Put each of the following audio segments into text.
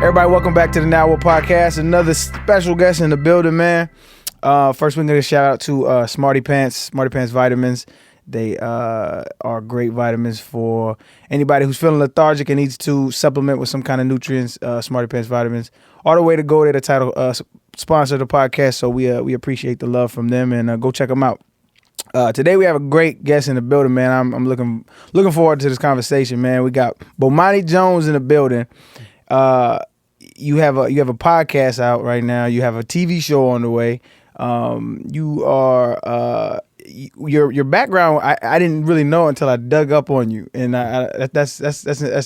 Everybody, welcome back to the Now What Podcast. Another special guest in the building, man. First, we're going to shout out to Smarty Pants Vitamins. They are great vitamins for anybody who's feeling lethargic and needs to supplement with some kind of nutrients. Smarty Pants Vitamins are the way to go. They're the title sponsor of the podcast, so we appreciate the love from them, and go check them out. Today we have a great guest in the building, man. I'm looking forward to this conversation, man. We got Bomani Jones in the building. You have a podcast out right now. You have a TV show on the way. You are your background. I didn't really know until I dug up on you, and that's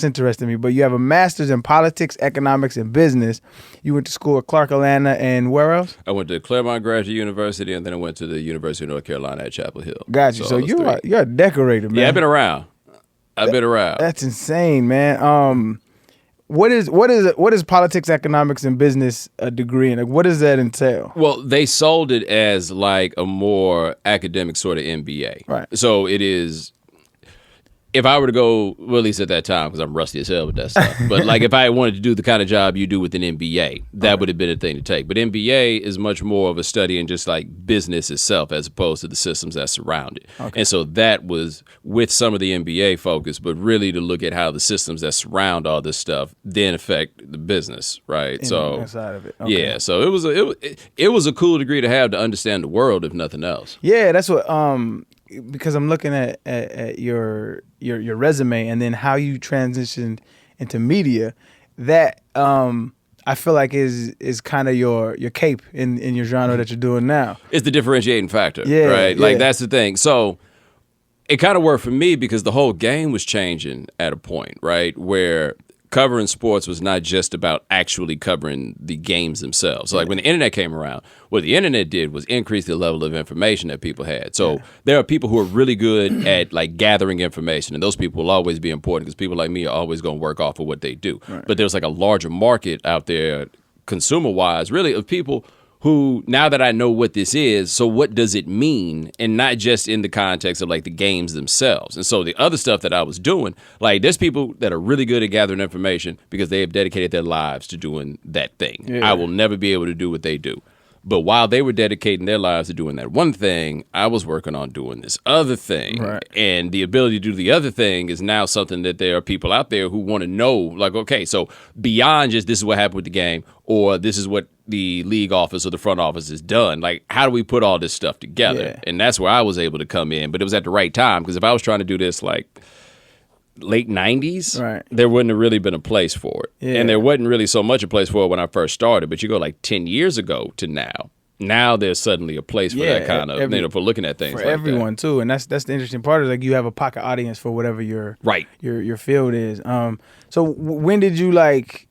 interesting to me. But you have a master's in politics, economics, and business. You went to school at Clark Atlanta, and where else? I went to Claremont Graduate University, and then I went to the University of North Carolina at Chapel Hill. Got you. So you're a decorator, man. Yeah, I've been around. That's insane, man. What is politics, economics, and business a degree in? Like, what does that entail? Well, they sold it as like a more academic sort of MBA. Right. So it is. If I were to go, well, at least at that time, because I'm rusty as hell with that stuff. But like, if I wanted to do the kind of job you do with an MBA, that would have been a thing to take. But MBA is much more of a study in just like business itself, as opposed to the systems that surround it. Okay. And so that was with some of the MBA focus, but really to look at how the systems that surround all this stuff then affect the business, right? Inside of it. Okay. Yeah. So it was a cool degree to have to understand the world, if nothing else. Yeah, that's what. Because I'm looking at your resume and then how you transitioned into media, that I feel like is kind of your cape in your genre that you're doing now. It's the differentiating factor, yeah, right? Yeah. Like that's the thing. So it kind of worked for me because the whole game was changing at a point, right, where covering sports was not just about actually covering the games themselves. So like when the internet came around, what the internet did was increase the level of information that people had. So there are people who are really good at like gathering information, and those people will always be important because people like me are always going to work off of what they do. Right. But there's like a larger market out there, consumer-wise, really, of people who, now that I know what this is, so what does it mean? And not just in the context of like the games themselves. And so the other stuff that I was doing, like there's people that are really good at gathering information because they have dedicated their lives to doing that thing. Yeah. I will never be able to do what they do. But while they were dedicating their lives to doing that one thing, I was working on doing this other thing. Right. And the ability to do the other thing is now something that there are people out there who want to know, like, okay, so beyond just this is what happened with the game, or this is what the league office or the front office has done, like, how do we put all this stuff together? Yeah. And that's where I was able to come in. But it was at the right time, because if I was trying to do this, like, late 90s, right, there wouldn't have really been a place for it. Yeah. And there wasn't really so much a place for it when I first started. But you go like 10 years ago to now there's suddenly a place for that kind of, for looking at things for like everyone that. Too. And that's the interesting part, is like you have a pocket audience for whatever your field is. So when did you like,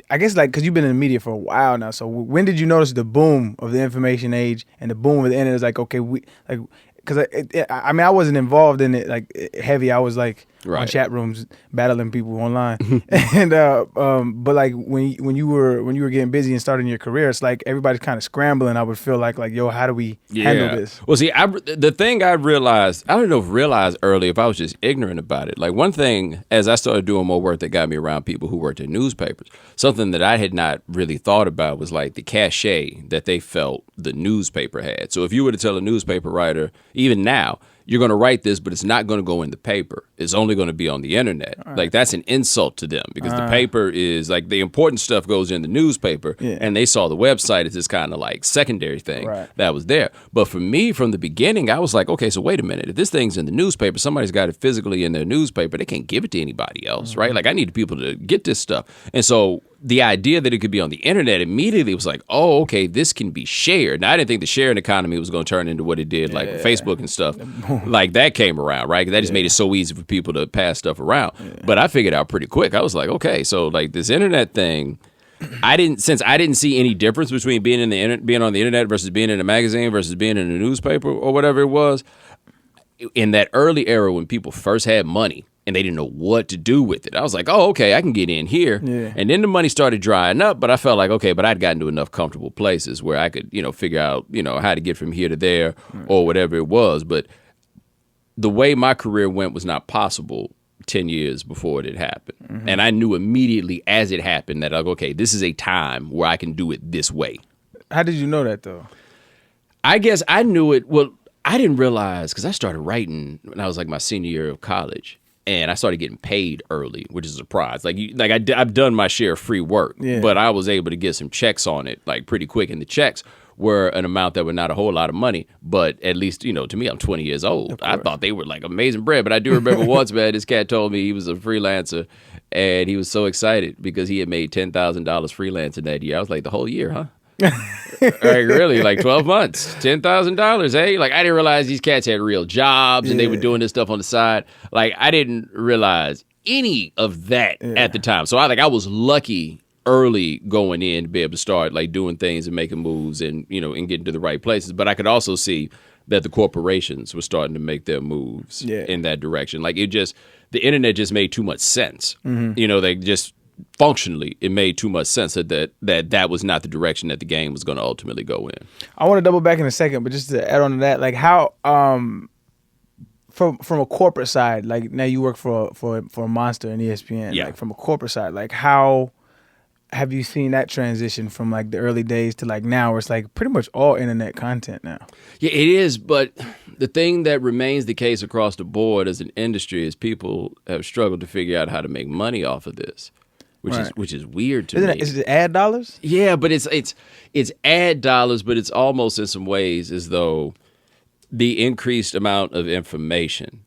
I guess like, because you've been in the media for a while now, so when did you notice the boom of the information age and the boom of the internet? It's like, okay, because I mean, I wasn't involved in it like heavy. I was like on chat rooms battling people online, and but like when you were getting busy and starting your career, it's like everybody's kind of scrambling. I would feel like yo, how do we handle this? Well, see, the thing I realized, I don't know if realized early, if I was just ignorant about it. Like one thing, as I started doing more work that got me around people who worked at newspapers, something that I had not really thought about was like the cachet that they felt the newspaper had. So if you were to tell a newspaper writer, even now, you're going to write this, but it's not going to go in the paper. It's only going to be on the internet. Right. Like, that's an insult to them, because the paper is, like, the important stuff goes in the newspaper, and they saw the website as this kind of, like, secondary thing that was there. But for me, from the beginning, I was like, okay, so wait a minute. If this thing's in the newspaper, somebody's got it physically in their newspaper, they can't give it to anybody else, right? Like, I need people to get this stuff. And so the idea that it could be on the internet immediately was like, oh, okay, this can be shared. Now, I didn't think the sharing economy was going to turn into what it did, like with Facebook and stuff. Like, that came around, right? That just made it so easy for people to pass stuff around. But I figured out pretty quick. I was like, okay, so like this internet thing, I didn't see any difference between being on the internet versus being in a magazine versus being in a newspaper or whatever it was. In that early era when people first had money and they didn't know what to do with it, I was like, oh, okay, I can get in here. Yeah. And then the money started drying up, but I felt like, okay, but I'd gotten to enough comfortable places where I could, figure out, how to get from here to there or whatever it was. But the way my career went was not possible 10 years before it had happened. And I knew immediately as it happened that, like, okay, this is a time where I can do it this way. How did you know that, though? I guess I knew it. Well, I didn't realize, because I started writing when I was like my senior year of college. And I started getting paid early, which is a surprise. I've done my share of free work, but I was able to get some checks on it like pretty quick. And the checks were an amount that were not a whole lot of money, but at least, to me, I'm 20 years old. I thought they were like amazing bread. But I do remember once, man, this cat told me he was a freelancer, and he was so excited because he had made $10,000 freelancing that year. I was like, the whole year, huh? Like, really, like 12 months, $10,000, eh? Like, I didn't realize these cats had real jobs and they were doing this stuff on the side. Like, I didn't realize any of that at the time. So I was lucky early going in to be able to start like doing things and making moves and, and getting to the right places. But I could also see that the corporations were starting to make their moves in that direction. Like, the internet just made too much sense. They just functionally, it made too much sense that was not the direction that the game was going to ultimately go in. I want to double back in a second, but just to add on to that, like how from a corporate side, like now you work for a monster in ESPN, like from a corporate side, like how have you seen that transition from like the early days to like now where it's like pretty much all internet content now? Yeah, it is, but the thing that remains the case across the board as an industry is people have struggled to figure out how to make money off of this. Which is weird to me. Is it ad dollars? Yeah, but it's ad dollars, but it's almost in some ways as though the increased amount of information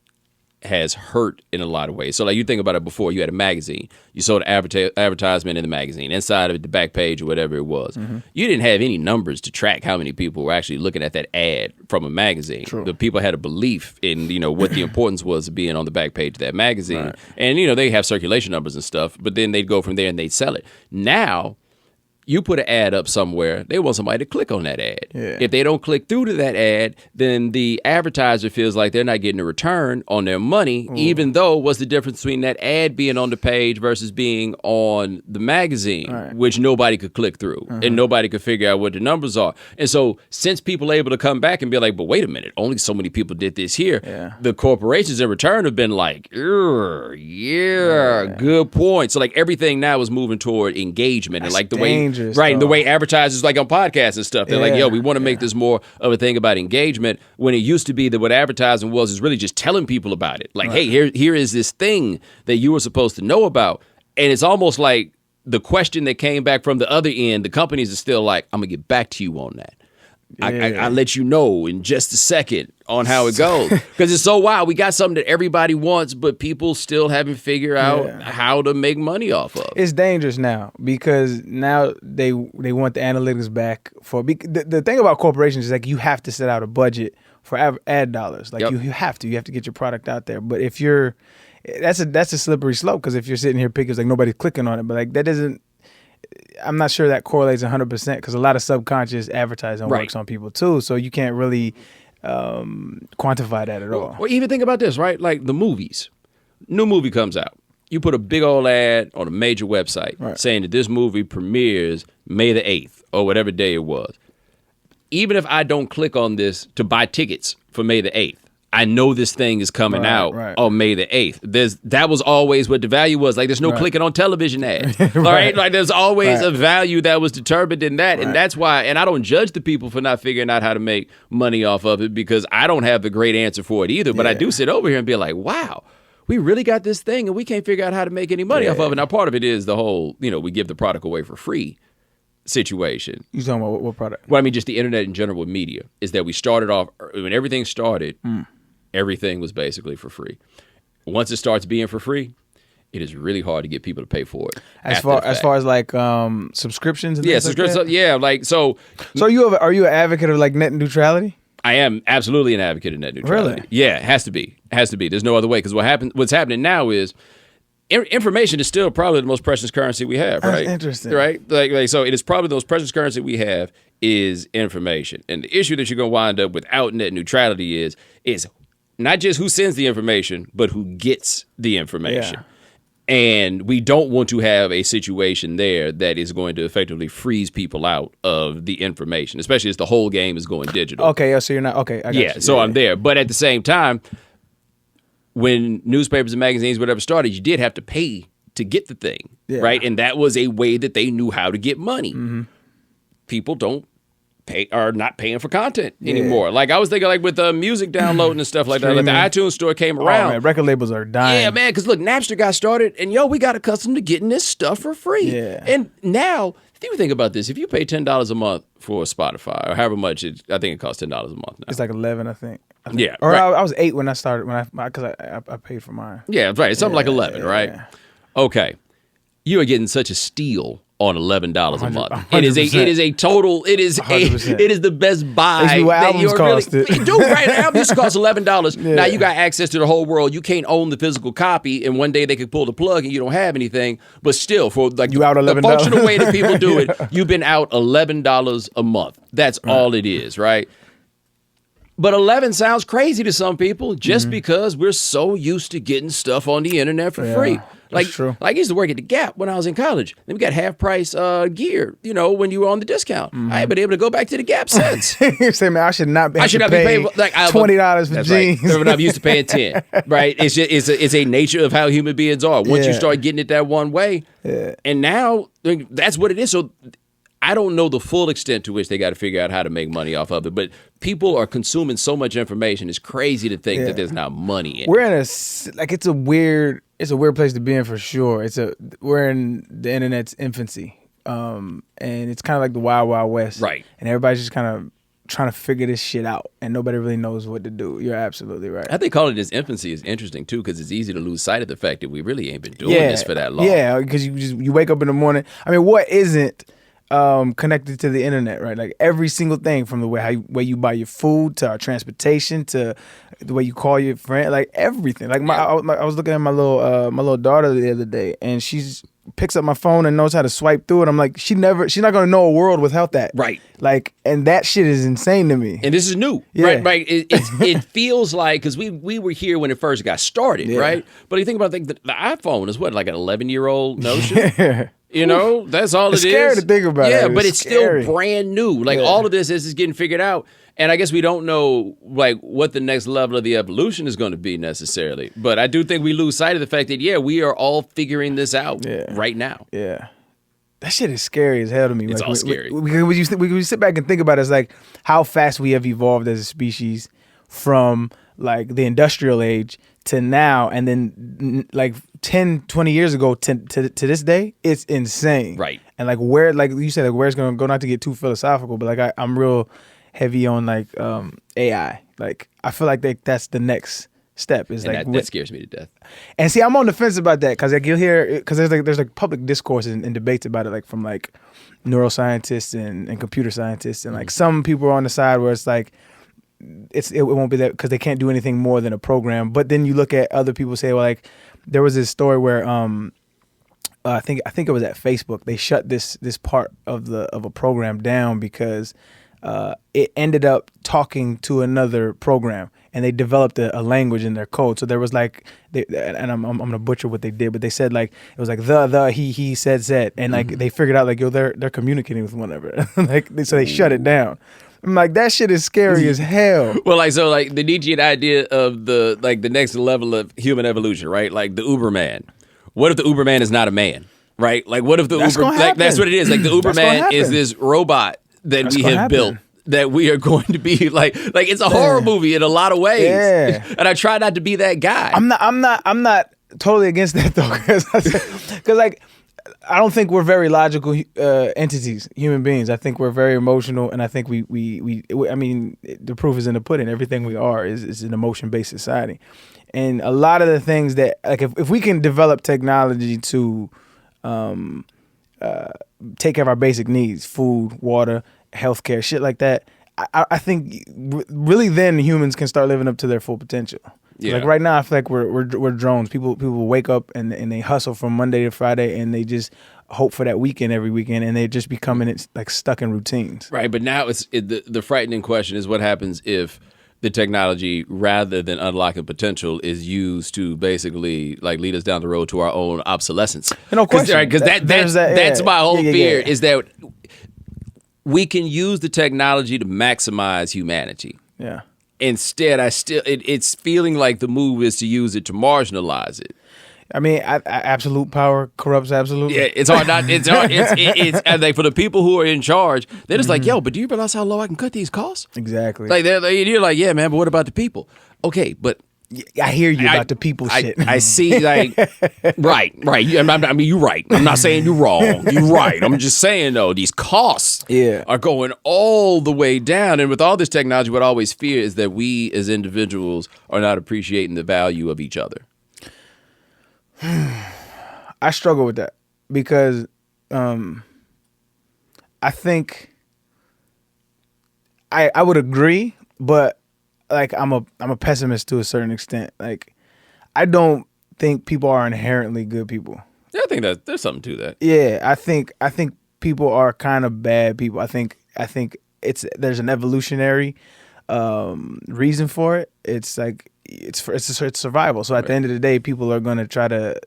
has hurt in a lot of ways. So like you think about it before, you had a magazine. You saw the advertisement in the magazine, inside of it, the back page or whatever it was. You didn't have any numbers to track how many people were actually looking at that ad from a magazine. True. The people had a belief in, what the importance was of being on the back page of that magazine. Right. And, they have circulation numbers and stuff, but then they'd go from there and they'd sell it. Now, you put an ad up somewhere, they want somebody to click on that ad. Yeah. If they don't click through to that ad, then the advertiser feels like they're not getting a return on their money, even though what's the difference between that ad being on the page versus being on the magazine, which nobody could click through and nobody could figure out what the numbers are. And so since people are able to come back and be like, but wait a minute, only so many people did this here, the corporations in return have been like, good point. So like everything now is moving toward engagement. That's and like the way right, and the way advertisers like on podcasts and stuff, they're like, yo, we want to make this more of a thing about engagement, when it used to be that what advertising was is really just telling people about it. Like, hey, here is this thing that you were supposed to know about. And it's almost like the question that came back from the other end, the companies are still like, I'm going to get back to you on that. I'll let you know in just a second on how it goes. Because it's so wild. We got something that everybody wants, but people still haven't figured out how to make money off of. It's dangerous now because now they want the analytics back. The thing about corporations is like you have to set out a budget for ad dollars. Like you have to get your product out there. But if that's a slippery slope, because if you're sitting here picking, it's like nobody's clicking on it. But like that doesn't. I'm not sure that correlates 100% because a lot of subconscious advertising works on people too. So you can't really quantify that at all. Well, even think about this, right? Like the movies. New movie comes out. You put a big old ad on a major website saying that this movie premieres May the 8th or whatever day it was. Even if I don't click on this to buy tickets for May the 8th, I know this thing is coming out on May the 8th. That was always what the value was. Like, there's no clicking on television ads. Right? Like, there's always a value that was determined in that. And that's why, and I don't judge the people for not figuring out how to make money off of it, because I don't have the great answer for it either. But I do sit over here and be like, wow, we really got this thing and we can't figure out how to make any money off of it. Now, part of it is the whole, we give the product away for free situation. You talking about what product? Well, I mean, just the internet in general with media, is that we started off, when everything started, everything was basically for free. Once it starts being for free, it is really hard to get people to pay for it. As far as like subscriptions and subscriptions. Like that? Yeah, like so. So are you an advocate of like net neutrality? I am absolutely an advocate of net neutrality. Really? Yeah, it has to be. There's no other way, because what's happening now is information is still probably the most precious currency we have, right? That's interesting. Right? Like so it is probably the most precious currency we have is information. And the issue that you're going to wind up without net neutrality is not just who sends the information, but who gets the information. Yeah. And we don't want to have a situation there that is going to effectively freeze people out of the information, especially as the whole game is going digital. Okay, so you're not, okay, I got you. So I'm there. But at the same time, when newspapers and magazines, whatever started, you did have to pay to get the thing, right? And that was a way that they knew how to get money. People don't are not paying for content anymore. Like I was thinking, like with music downloading and stuff like that. Like the iTunes store came around. Man, record labels are dying. Yeah, man. Because look, Napster got started, and we got accustomed to getting this stuff for free. Yeah. And now, if you think about this, if you pay $10 a month for Spotify, or however much I think it costs $10 a month now. It's like 11, I think. Yeah, or right. I was 8 when I started because I paid for mine. Yeah, right. It's something like 11, right? Yeah. Okay, you are getting such a steal on $11 a month. 100%. It is a total. It is 100%. it is the best buy. It's what albums cost. Dude, right? Albums used to cost $11. Now you got access to the whole world. You can't own the physical copy, and one day they could pull the plug and you don't have anything. But still, for like you out the $11. functional way that people do it, you've been out $11 a month. That's all it is, right? But 11 sounds crazy to some people just because we're so used to getting stuff on the internet for free. Like, true. I used to work at the Gap when I was in college. Then we got half price gear, when you were on the discount. I ain't been able to go back to the Gap since. You say, man, I should not be paying like $20 for jeans. Right. I'm used to paying 10. Right? It's a nature of how human beings are. Once you start getting it that one way, and now that's what it is. So I don't know the full extent to which they got to figure out how to make money off of it, but people are consuming so much information. It's crazy to think that there's not money in it. We're in it's a weird place to be in for sure. We're in the internet's infancy, and it's kind of like the Wild Wild West, right? And everybody's just kind of trying to figure this shit out, and nobody really knows what to do. You're absolutely right. I think calling it its infancy is interesting too, because it's easy to lose sight of the fact that we really ain't been doing this for that long. Yeah, because you wake up in the morning. I mean, what isn't connected to the internet, right? Like every single thing, from the way you buy your food to our transportation to the way you call your friend, like everything. Like I was looking at my little daughter the other day, and she's picks up my phone and knows how to swipe through it. I'm like, she's not gonna know a world without that, right? Like, and that shit is insane to me. And this is new, right? It feels like, because we were here when it first got started, right? But you think about the iPhone is what, like an 11-year-old notion. Yeah. That's all it's scary to think about. Yeah, but it's still brand new. Like all of this is getting figured out. And I guess we don't know like what the next level of the evolution is going to be necessarily. But I do think we lose sight of the fact that, we are all figuring this out right now. Yeah. That shit is scary as hell to me. It's like, all scary. We sit back and think about it, it's like how fast we have evolved as a species from like the industrial age to now, and then like 10, 20 years ago to this day, it's insane. Right. And like where, like you said, like where it's going to go, not to get too philosophical, but like I'm real heavy on like AI. Like I feel like that's the next step. Is like that scares me to death. And see, I'm on the fence about that, because like you'll hear, because there's like public discourse and debates about it, like from like neuroscientists and computer scientists, and like some people are on the side where it's like it won't be that because they can't do anything more than a program. But then you look at other people say, well, like there was this story where I think it was at Facebook, they shut this part of a program down because it ended up talking to another program, and they developed a language in their code. So there was like, and I'm gonna butcher what they did, but they said like it was like the he said, and like they figured out like they're communicating with one another. Like so they shut it down. I'm like, that shit is scary as hell. Well, like the Nietzschean idea of the next level of human evolution, right? Like the Uberman. What if the Uberman is not a man, right? Like what if the that's what it is. Like the Uberman is this robot that we have built, that we are going to be like it's a horror movie in a lot of ways. Yeah. And I try not to be that guy. I'm not totally against that though, because like I don't think we're very logical entities, human beings. I think we're very emotional, and I think we I mean, the proof is in the pudding. Everything we are is an emotion-based society. And a lot of the things that, like, if we can develop technology to take care of our basic needs, food, water, healthcare, shit like that, I think really then humans can start living up to their full potential. Yeah. Like right now, I feel like we're drones. People wake up and they hustle from Monday to Friday, and they just hope for that weekend every weekend, and they're just becoming like stuck in routines. Right, but now the frightening question is what happens if the technology, rather than unlocking potential, is used to basically like lead us down the road to our own obsolescence. No question. Because that's my whole fear is that we can use the technology to maximize humanity. Yeah. instead, it's feeling like the move is to use it to marginalize it. I mean, absolute power corrupts absolutely. Yeah, it's hard not. It's hard. It's and like for the people who are in charge, they're just like, yo, but do you realize how low I can cut these costs? Exactly. Like you're like, yeah, man, but what about the people? Okay, but I hear you about the people shit. I see, like, right. I mean, you're right. I'm not saying you're wrong. You're right. I'm just saying though, these costs are going all the way down, and with all this technology, what I always fear is that we as individuals are not appreciating the value of each other. I struggle with that because I think I would agree, but like I'm a pessimist to a certain extent. Like I don't think people are inherently good people. Yeah, I think that there's something to that. Yeah, I think people are kind of bad people. I think there's an evolutionary reason for it. It's like it's survival. So at the end of the day, people are going to try to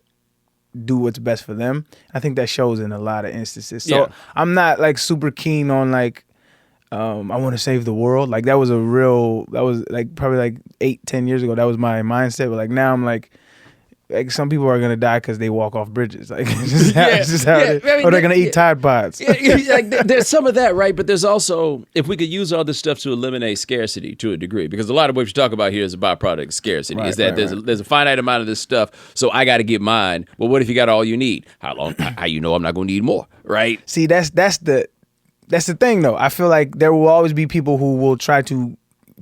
do what's best for them. I think that shows in a lot of instances. So I'm not like super keen on like I want to save the world. Like that was like probably like 8-10 years ago. That was my mindset. But like now I'm like some people are gonna die because they walk off bridges. Like it's just how it is. I mean, or they're gonna eat Tide Pods. Like, there's some of that, right? But there's also, if we could use all this stuff to eliminate scarcity to a degree, because a lot of what you talk about here is a byproduct of scarcity. Is that there's a finite amount of this stuff, so I got to get mine. Well, what if you got all you need? How you know I'm not gonna need more, right? See, that's the thing though. I feel like there will always be people who will try to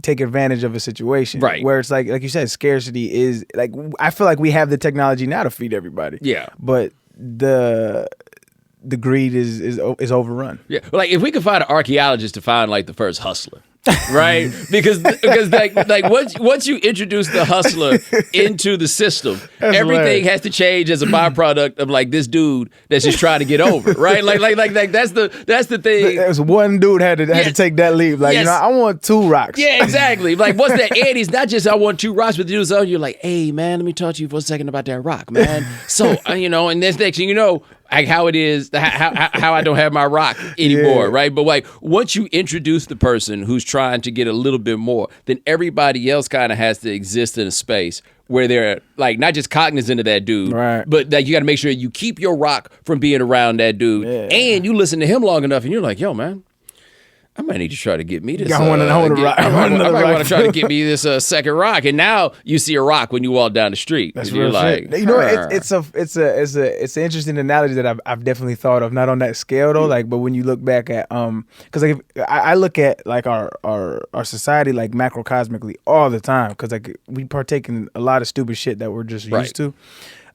take advantage of a situation, right? Where it's like you said, scarcity is like, I feel like we have the technology now to feed everybody. Yeah, but the greed is overrun. Yeah, like if we could find an archaeologist to find like the first hustler. Right, because like once you introduce the hustler into the system, everything has to change as a byproduct of like this dude that's just trying to get over, right? Like that's the thing. There's one dude had to take that leap. Like I want 2 rocks. Yeah, exactly. Like what's that? And he's not just I want 2 rocks, but the dude's you're like, hey man, let me talk to you for a second about that rock, man. So and this next thing you know, like how it is, how I don't have my rock anymore, right? But like once you introduce the person who's trying to get a little bit more, then everybody else kind of has to exist in a space where they're like not just cognizant of that dude, right, but that you got to make sure you keep your rock from being around that dude, and you listen to him long enough, and you're like, yo, man, I might need to try to get me this. I might want to try to get me this second rock. And now you see a rock when you walk down the street. That's real like, shit. You know, it's an interesting analogy that I've definitely thought of. Not on that scale though, like, but when you look back at because like I look at like our society like macrocosmically all the time, because like we partake in a lot of stupid shit that we're just used to.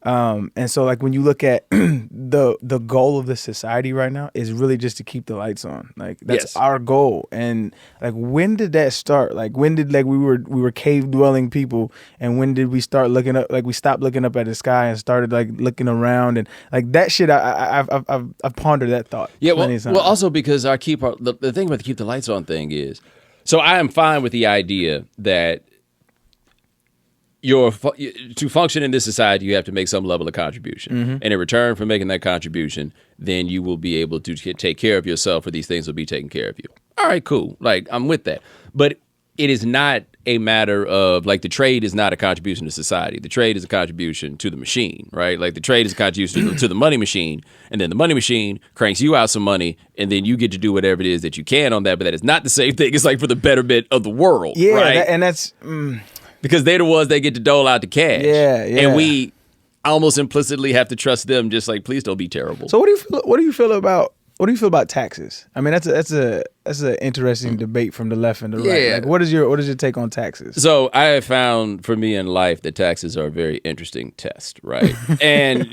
And so like when you look at the goal of the society right now is really just to keep the lights on. Like that's our goal. And like when did that start? Like when did like we were cave dwelling people, and when did we start looking up, like we stopped looking up at the sky and started like looking around, and like that shit I've pondered that thought. Yeah, well also because the thing about the keep the lights on thing is, so I am fine with the idea that to function in this society, you have to make some level of contribution. Mm-hmm. And in return for making that contribution, then you will be able to take care of yourself, or these things will be taking care of you. All right, cool. Like, I'm with that. But it is not a matter of, like, the trade is not a contribution to society. The trade is a contribution to the machine, right? Like, the trade is a contribution to the money machine, and then the money machine cranks you out some money, and then you get to do whatever it is that you can on that, but that is not the same thing. It's like for the betterment of the world, right? And that's... Because they're the ones that get to dole out the cash. Yeah. And we almost implicitly have to trust them, just like, please don't be terrible. So what do you feel about taxes? I mean, that's an interesting debate from the left and the right. Like, what is your take on taxes? So I have found for me in life that taxes are a very interesting test, right? And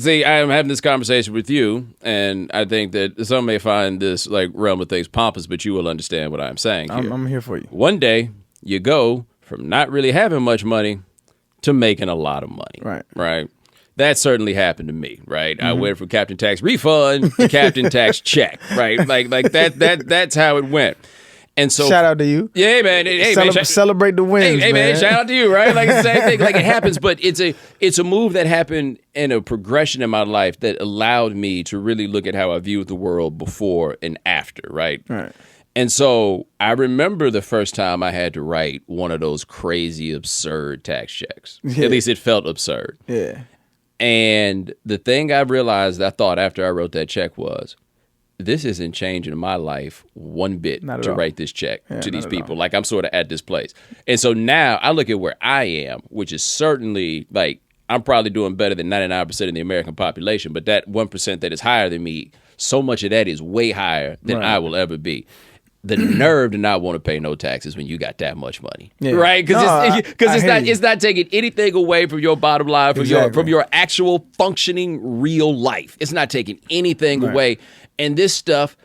see, I am having this conversation with you, and I think that some may find this like realm of things pompous, but you will understand what I'm saying here. I'm here for you. One day you go from not really having much money to making a lot of money. Right. That certainly happened to me, right? Mm-hmm. I went from Captain Tax refund to Captain Tax check, right? Like that's how it went. And so shout out to you. Yeah, man. Hey, celebrate the wins, hey, man. Shout out to you, right? Like the same thing. Like it happens, but it's a move that happened in a progression in my life that allowed me to really look at how I viewed the world before and after, right? Right. And so I remember the first time I had to write one of those crazy, absurd tax checks. Yeah. At least it felt absurd. Yeah. And the thing I realized, I thought after I wrote that check was, this isn't changing my life one bit to write this check to these people. Like, I'm sort of at this place. And so now I look at where I am, which is certainly like, I'm probably doing better than 99% of the American population, but that 1% that is higher than me, so much of that is way higher than I will ever be. The nerve to not want to pay no taxes when you got that much money, right? Because it's not taking anything away from your bottom line, from your actual functioning real life. It's not taking anything away. And this stuff,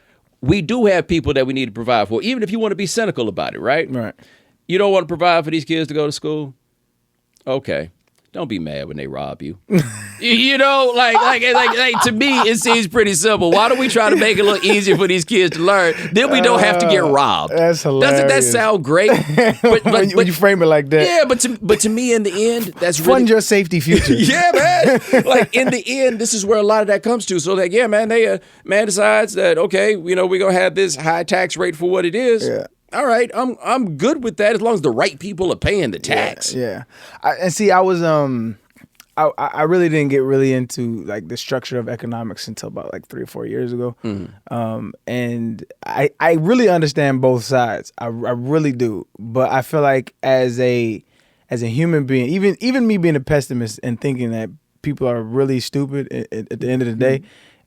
we do have people that we need to provide for, even if you want to be cynical about it, right? Right. You don't want to provide for these kids to go to school? Okay. Don't be mad when they rob you. You know, like to me, it seems pretty simple. Why don't we try to make it a little easier for these kids to learn? Then we don't have to get robbed. That's hilarious. Doesn't that sound great? But when you frame it like that. Yeah, but to me, in the end, that's fund your safety future. Yeah, man. Like, in the end, this is where a lot of that comes to. So, like, yeah, man, man decides that, okay, you know, we're going to have this high tax rate for what it is. Yeah. All right, I'm good with that as long as the right people are paying the tax. Yeah. I was I really didn't get really into like the structure of economics until about like 3 or 4 years ago. Mm-hmm. And I really understand both sides. I really do. But I feel like as a human being, even me being a pessimist and thinking that people are really stupid at the end of the day,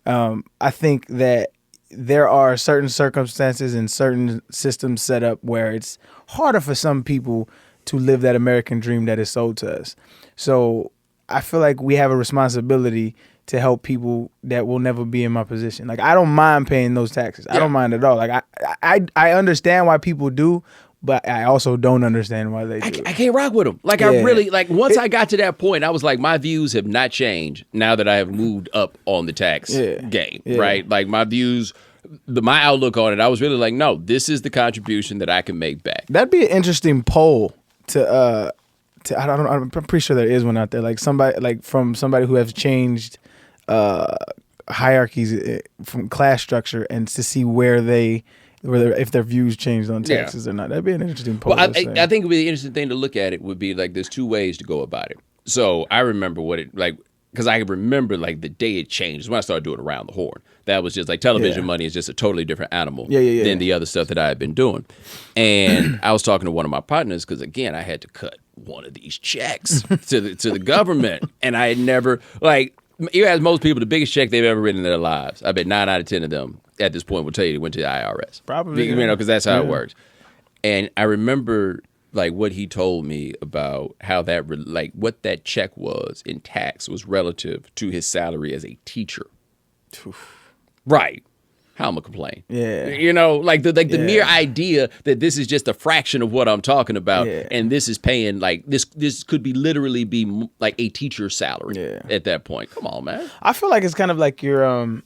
I think that there are certain circumstances and certain systems set up where it's harder for some people to live that American dream that is sold to us. So I feel like we have a responsibility to help people that will never be in my position. Like, I don't mind paying those taxes. Yeah. I don't mind at all. Like, I understand why people do, but I also don't understand why they do. I can't rock with them. Like, I really, like, once I got to that point, I was like, my views have not changed now that I have moved up on the tax game, right? Like, my views, my outlook on it, I was really like, no, this is the contribution that I can make back. That'd be an interesting poll to I'm pretty sure there is one out there, like from somebody who has changed hierarchies from class structure, and to see if their views changed on taxes or not. That'd be an interesting poll. Well, I think the interesting thing to look at it would be like, there's two ways to go about it. So I remember because I remember like the day it changed when I started doing Around the Horn. That was just like, television money is just a totally different animal than the other stuff that I had been doing. And I was talking to one of my partners because, again, I had to cut one of these checks to the government. And I had never, like, you ask most people the biggest check they've ever written in their lives. I bet 9 out of 10 of them at this point will tell you they went to the IRS. Probably. You know, because that's how it works. And I remember like what he told me about how that, like, what that check was in tax was relative to his salary as a teacher. Right. How am I gonna complain? Yeah. You know, like the mere idea that this is just a fraction of what I'm talking about, and this is paying, like, this could be literally be like a teacher's salary at that point. Come on, man. I feel like it's kind of like your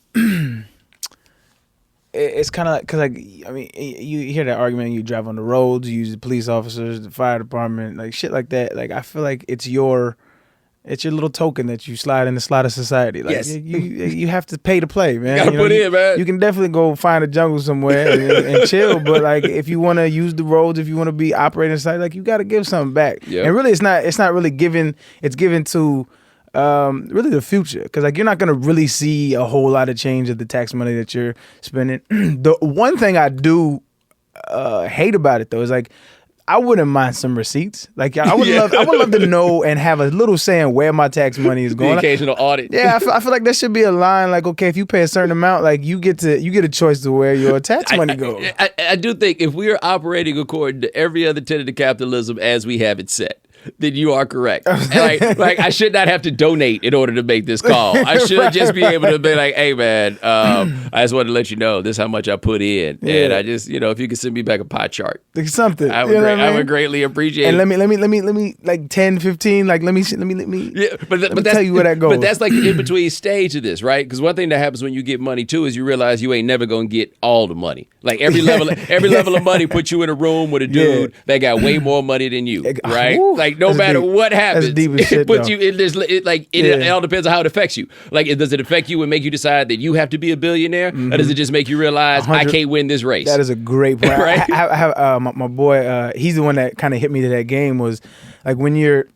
it's kind of because, like, I mean, you hear that argument, you drive on the roads, you use the police officers, the fire department, like shit like that. Like, I feel like it's your little token that you slide in the slot of society. Like, you have to pay to play, man. You gotta put in, man. You can definitely go find a jungle somewhere and chill, but like, if you want to use the roads, if you want to be operating society, like, you got to give something back. Yep. And really, it's not really given. It's given to really the future, because like, you're not gonna really see a whole lot of change of the tax money that you're spending. The one thing I do hate about it though is, like, I wouldn't mind some receipts. Like, I would love to know and have a little say in where my tax money is going. The occasional audit. Yeah, I feel like there should be a line like, okay, if you pay a certain amount, like, you get a choice to where your tax money goes. I do think if we are operating according to every other tenet of capitalism as we have it set, then you are correct. Like, I should not have to donate in order to make this call. I should just be able to be like, hey, man, I just wanted to let you know this is how much I put in. Yeah. And I just, if you could send me back a pie chart. Like something. I would greatly appreciate it. And let me like 10, 15, like let me but tell you where that goes. But that's like the in-between stage of this, right? Because one thing that happens when you get money too is you realize you ain't never gonna get all the money. Like, every level of money puts you in a room with a dude that got way more money than you, right? Like, Like no matter what happens, That's deep as shit, it puts though. you in this. It all depends on how it affects you. Like, does it affect you and make you decide that you have to be a billionaire, or does it just make you realize I can't win this race? That is a great point. Right? I have my boy. He's the one that kind of hit me to that game. Was like when you're.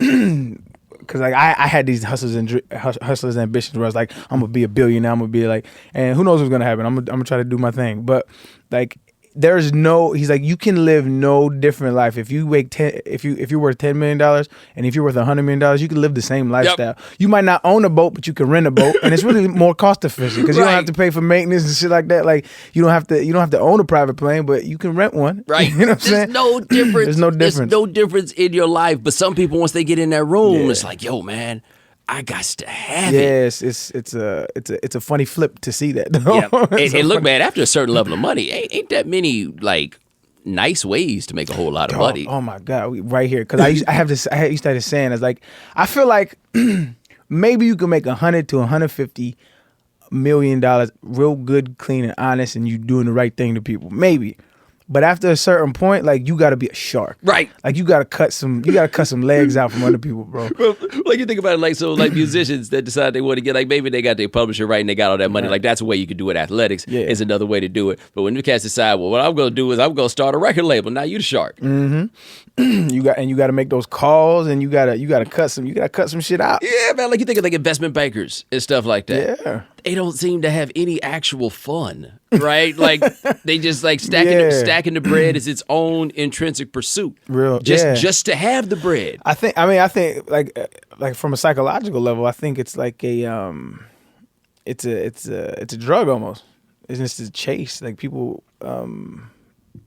Because like I had these hustlers ambitions where I was like, I'm gonna be a billionaire. I'm gonna be like, and who knows what's gonna happen. I'm gonna try to do my thing. But like, there's no. He's like, you can live no different life if you make if you're worth $10 million and if you're worth $100 million, you can live the same lifestyle. Yep. You might not own a boat, but you can rent a boat, and it's really more cost efficient because you don't have to pay for maintenance and shit like that. Like you don't have to own a private plane, but you can rent one. Right? You know what I'm saying? No difference. There's no difference. There's no difference in your life. But some people, once they get in that room, it's like, yo, man, I got to have it. Yes, it's a funny flip to see that. Yeah. And look, man, after a certain level of money, ain't that many like nice ways to make a whole lot of money. Oh my God, right here. Because I used to have this saying, it's like, I feel like maybe you can make $100 to $150 million real good, clean, and honest, and you doing the right thing to people. Maybe. But after a certain point, like you got to be a shark, right? Like you got to cut some legs out from other people, bro. Well, like you think about it, like musicians that decide they want to get, like maybe they got their publisher right and they got all that money. Right. Like that's a way you could do it. Athletics is another way to do it. But when the cats decide, well, what I'm going to do is I'm going to start a record label. Now you the shark. Mm-hmm. you got to make those calls, and you got to cut some shit out. Yeah, man. Like you think of like investment bankers and stuff like that. Yeah. They don't seem to have any actual fun, right? Like they just like stacking the bread is its own intrinsic pursuit. Just to have the bread. I think like from a psychological level, I think it's like it's a drug almost. It's just a chase. Like people,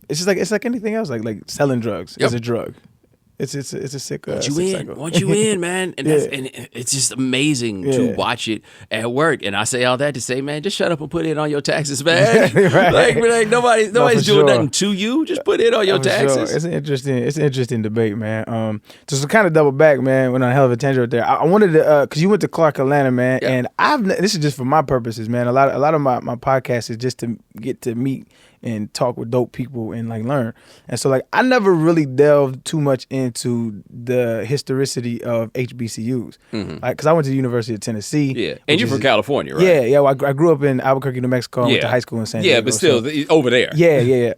it's like anything else. Like selling drugs is a drug. It's a sick. Want you in, man, and and it's just amazing to watch it at work. And I say all that to say, man, just shut up and put it on your taxes, man. Right. Like nobody's doing nothing to you. Just put it on your taxes. Sure. It's an interesting debate, man. Just to kind of double back, man. Went on a hell of a tangent right there. I wanted to because you went to Clark, Atlanta, man, and this is just for my purposes, man. A lot of my podcast is just to get to meet and talk with dope people and like learn. And so like I never really delved too much into the historicity of HBCUs. Like because I went to the University of Tennessee. Yeah. And you're from California, right? Yeah. Well, I grew up in Albuquerque, New Mexico. I went to high school in San Diego. Yeah, but still over there. Yeah.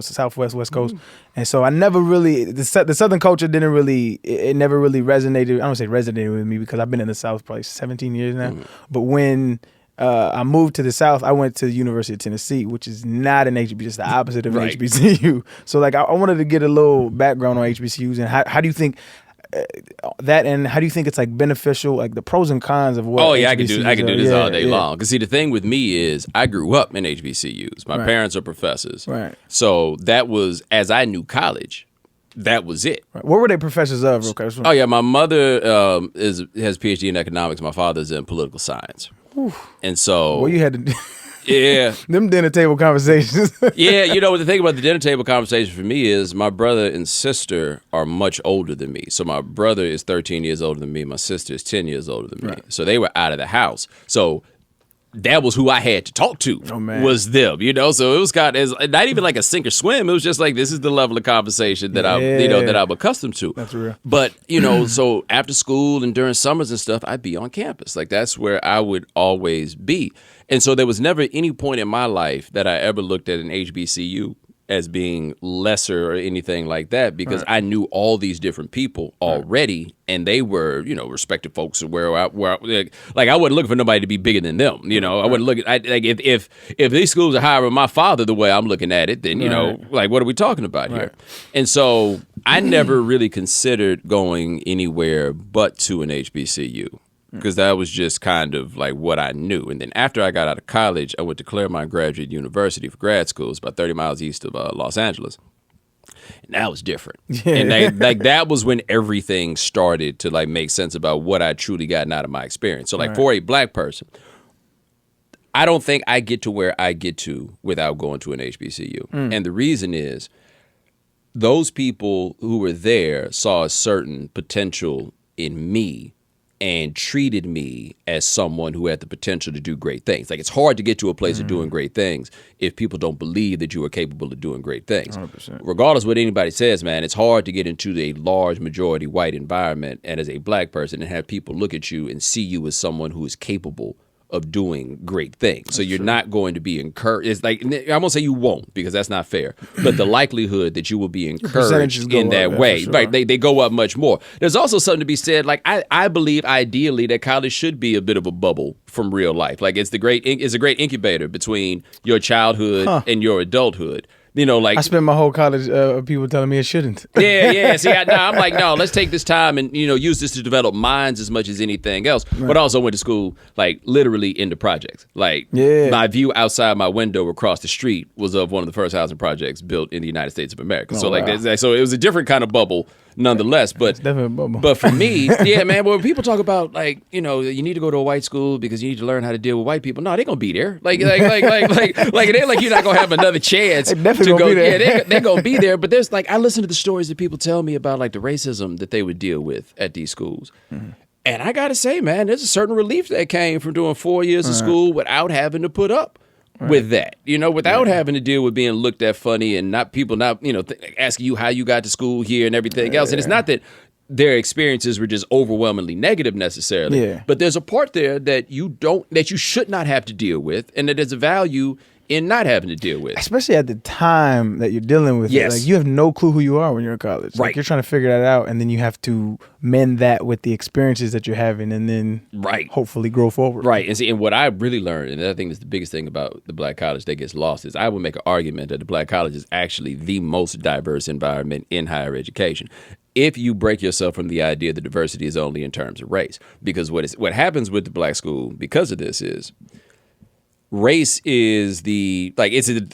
Southwest, West Coast. And so I never really the Southern culture never really resonated. I don't say resonated with me because I've been in the South probably 17 years now. But when I moved to the South, I went to the University of Tennessee, which is not an HBCU, it's the opposite of an HBCU. So like I wanted to get a little background on HBCUs and how do you think that, and how do you think it's like beneficial, like the pros and cons of what? I could do this all day long. Because see, the thing with me is I grew up in HBCUs. My parents are professors, right? So that was as I knew college. That was it. Right. What were they professors of? Okay. Oh yeah, my mother has PhD in economics. My father's in political science. And so, well, you had to, them dinner table conversations. Yeah, the thing about the dinner table conversation for me is my brother and sister are much older than me. So my brother is 13 years older than me. My sister is 10 years older than me. So they were out of the house. So that was who I had to talk to. Was them, So it was not even like a sink or swim. It was just like this is the level of conversation that that I'm accustomed to. That's real. But so after school and during summers and stuff, I'd be on campus. Like that's where I would always be. And so there was never any point in my life that I ever looked at an HBCU as being lesser or anything like that because I knew all these different people already, and they were, respected folks where I wasn't looking for nobody to be bigger than them. I wouldn't look at if these schools are hiring my father the way I'm looking at it, then what are we talking about here? And so I never really considered going anywhere but to an HBCU. Because that was just kind of like what I knew. And then after I got out of college, I went to Claremont Graduate University for grad school. It's about 30 miles east of Los Angeles. And that was different. And that was when everything started to like make sense about what I truly gotten out of my experience. So like for a black person, I don't think I get to where I get to without going to an HBCU. And the reason is those people who were there saw a certain potential in me and treated me as someone who had the potential to do great things. Like, it's hard to get to a place of doing great things if people don't believe that you are capable of doing great things. 100%. Regardless of what anybody says, man, it's hard to get into a large majority white environment and as a black person and have people look at you and see you as someone who is capable of doing great things. So you're not going to be encouraged. It's like, I won't say you won't, because that's not fair, but the likelihood that you will be encouraged in that way, sure. right? They go up much more. There's also something to be said. Like, I believe ideally that college should be a bit of a bubble from real life. Like, it's a great incubator between your childhood and your adulthood. You know, like, I spent my whole college people telling me it shouldn't. Yeah. See, I'm like, no, let's take this time and, use this to develop minds as much as anything else. Right. But I also went to school, like, literally into projects. Like, my view outside my window across the street was of one of the first housing projects built in the United States of America. So, wow. So it was a different kind of bubble nonetheless. But, it's definitely a bubble. But for me, yeah, man, when people talk about, like, you need to go to a white school because you need to learn how to deal with white people. No, they're going to be there. Like, it ain't like you're not going to have another chance to go. Yeah, they're going to be there. But there's, like, I listen to the stories that people tell me about, like, the racism that they would deal with at these schools. Mm-hmm. And I got to say, man, there's a certain relief that came from doing 4 years of school without having to put up with that, without having to deal with being looked at funny and people asking you how you got to school here and everything else. And it's not that their experiences were just overwhelmingly negative necessarily, but there's a part there that you should not have to deal with, and that there's a value in not having to deal with. Especially at the time that you're dealing with it. Like, you have no clue who you are when you're in college. Right. Like, you're trying to figure that out, and then you have to mend that with the experiences that you're having, and then hopefully grow forward. Right. And what I really learned, and I think is the biggest thing about the black college that gets lost, is I would make an argument that the black college is actually the most diverse environment in higher education, if you break yourself from the idea that diversity is only in terms of race. Because what happens with the black school because of this is race is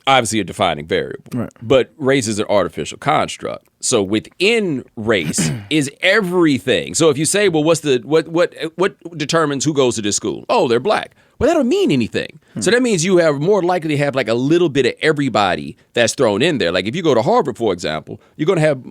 obviously a defining variable, but race is an artificial construct. So within race is everything. So if you say, well, what determines who goes to this school? Oh, they're black. Well, that don't mean anything. So that means you have more likely to have like a little bit of everybody that's thrown in there. Like if you go to Harvard, for example, you're going to have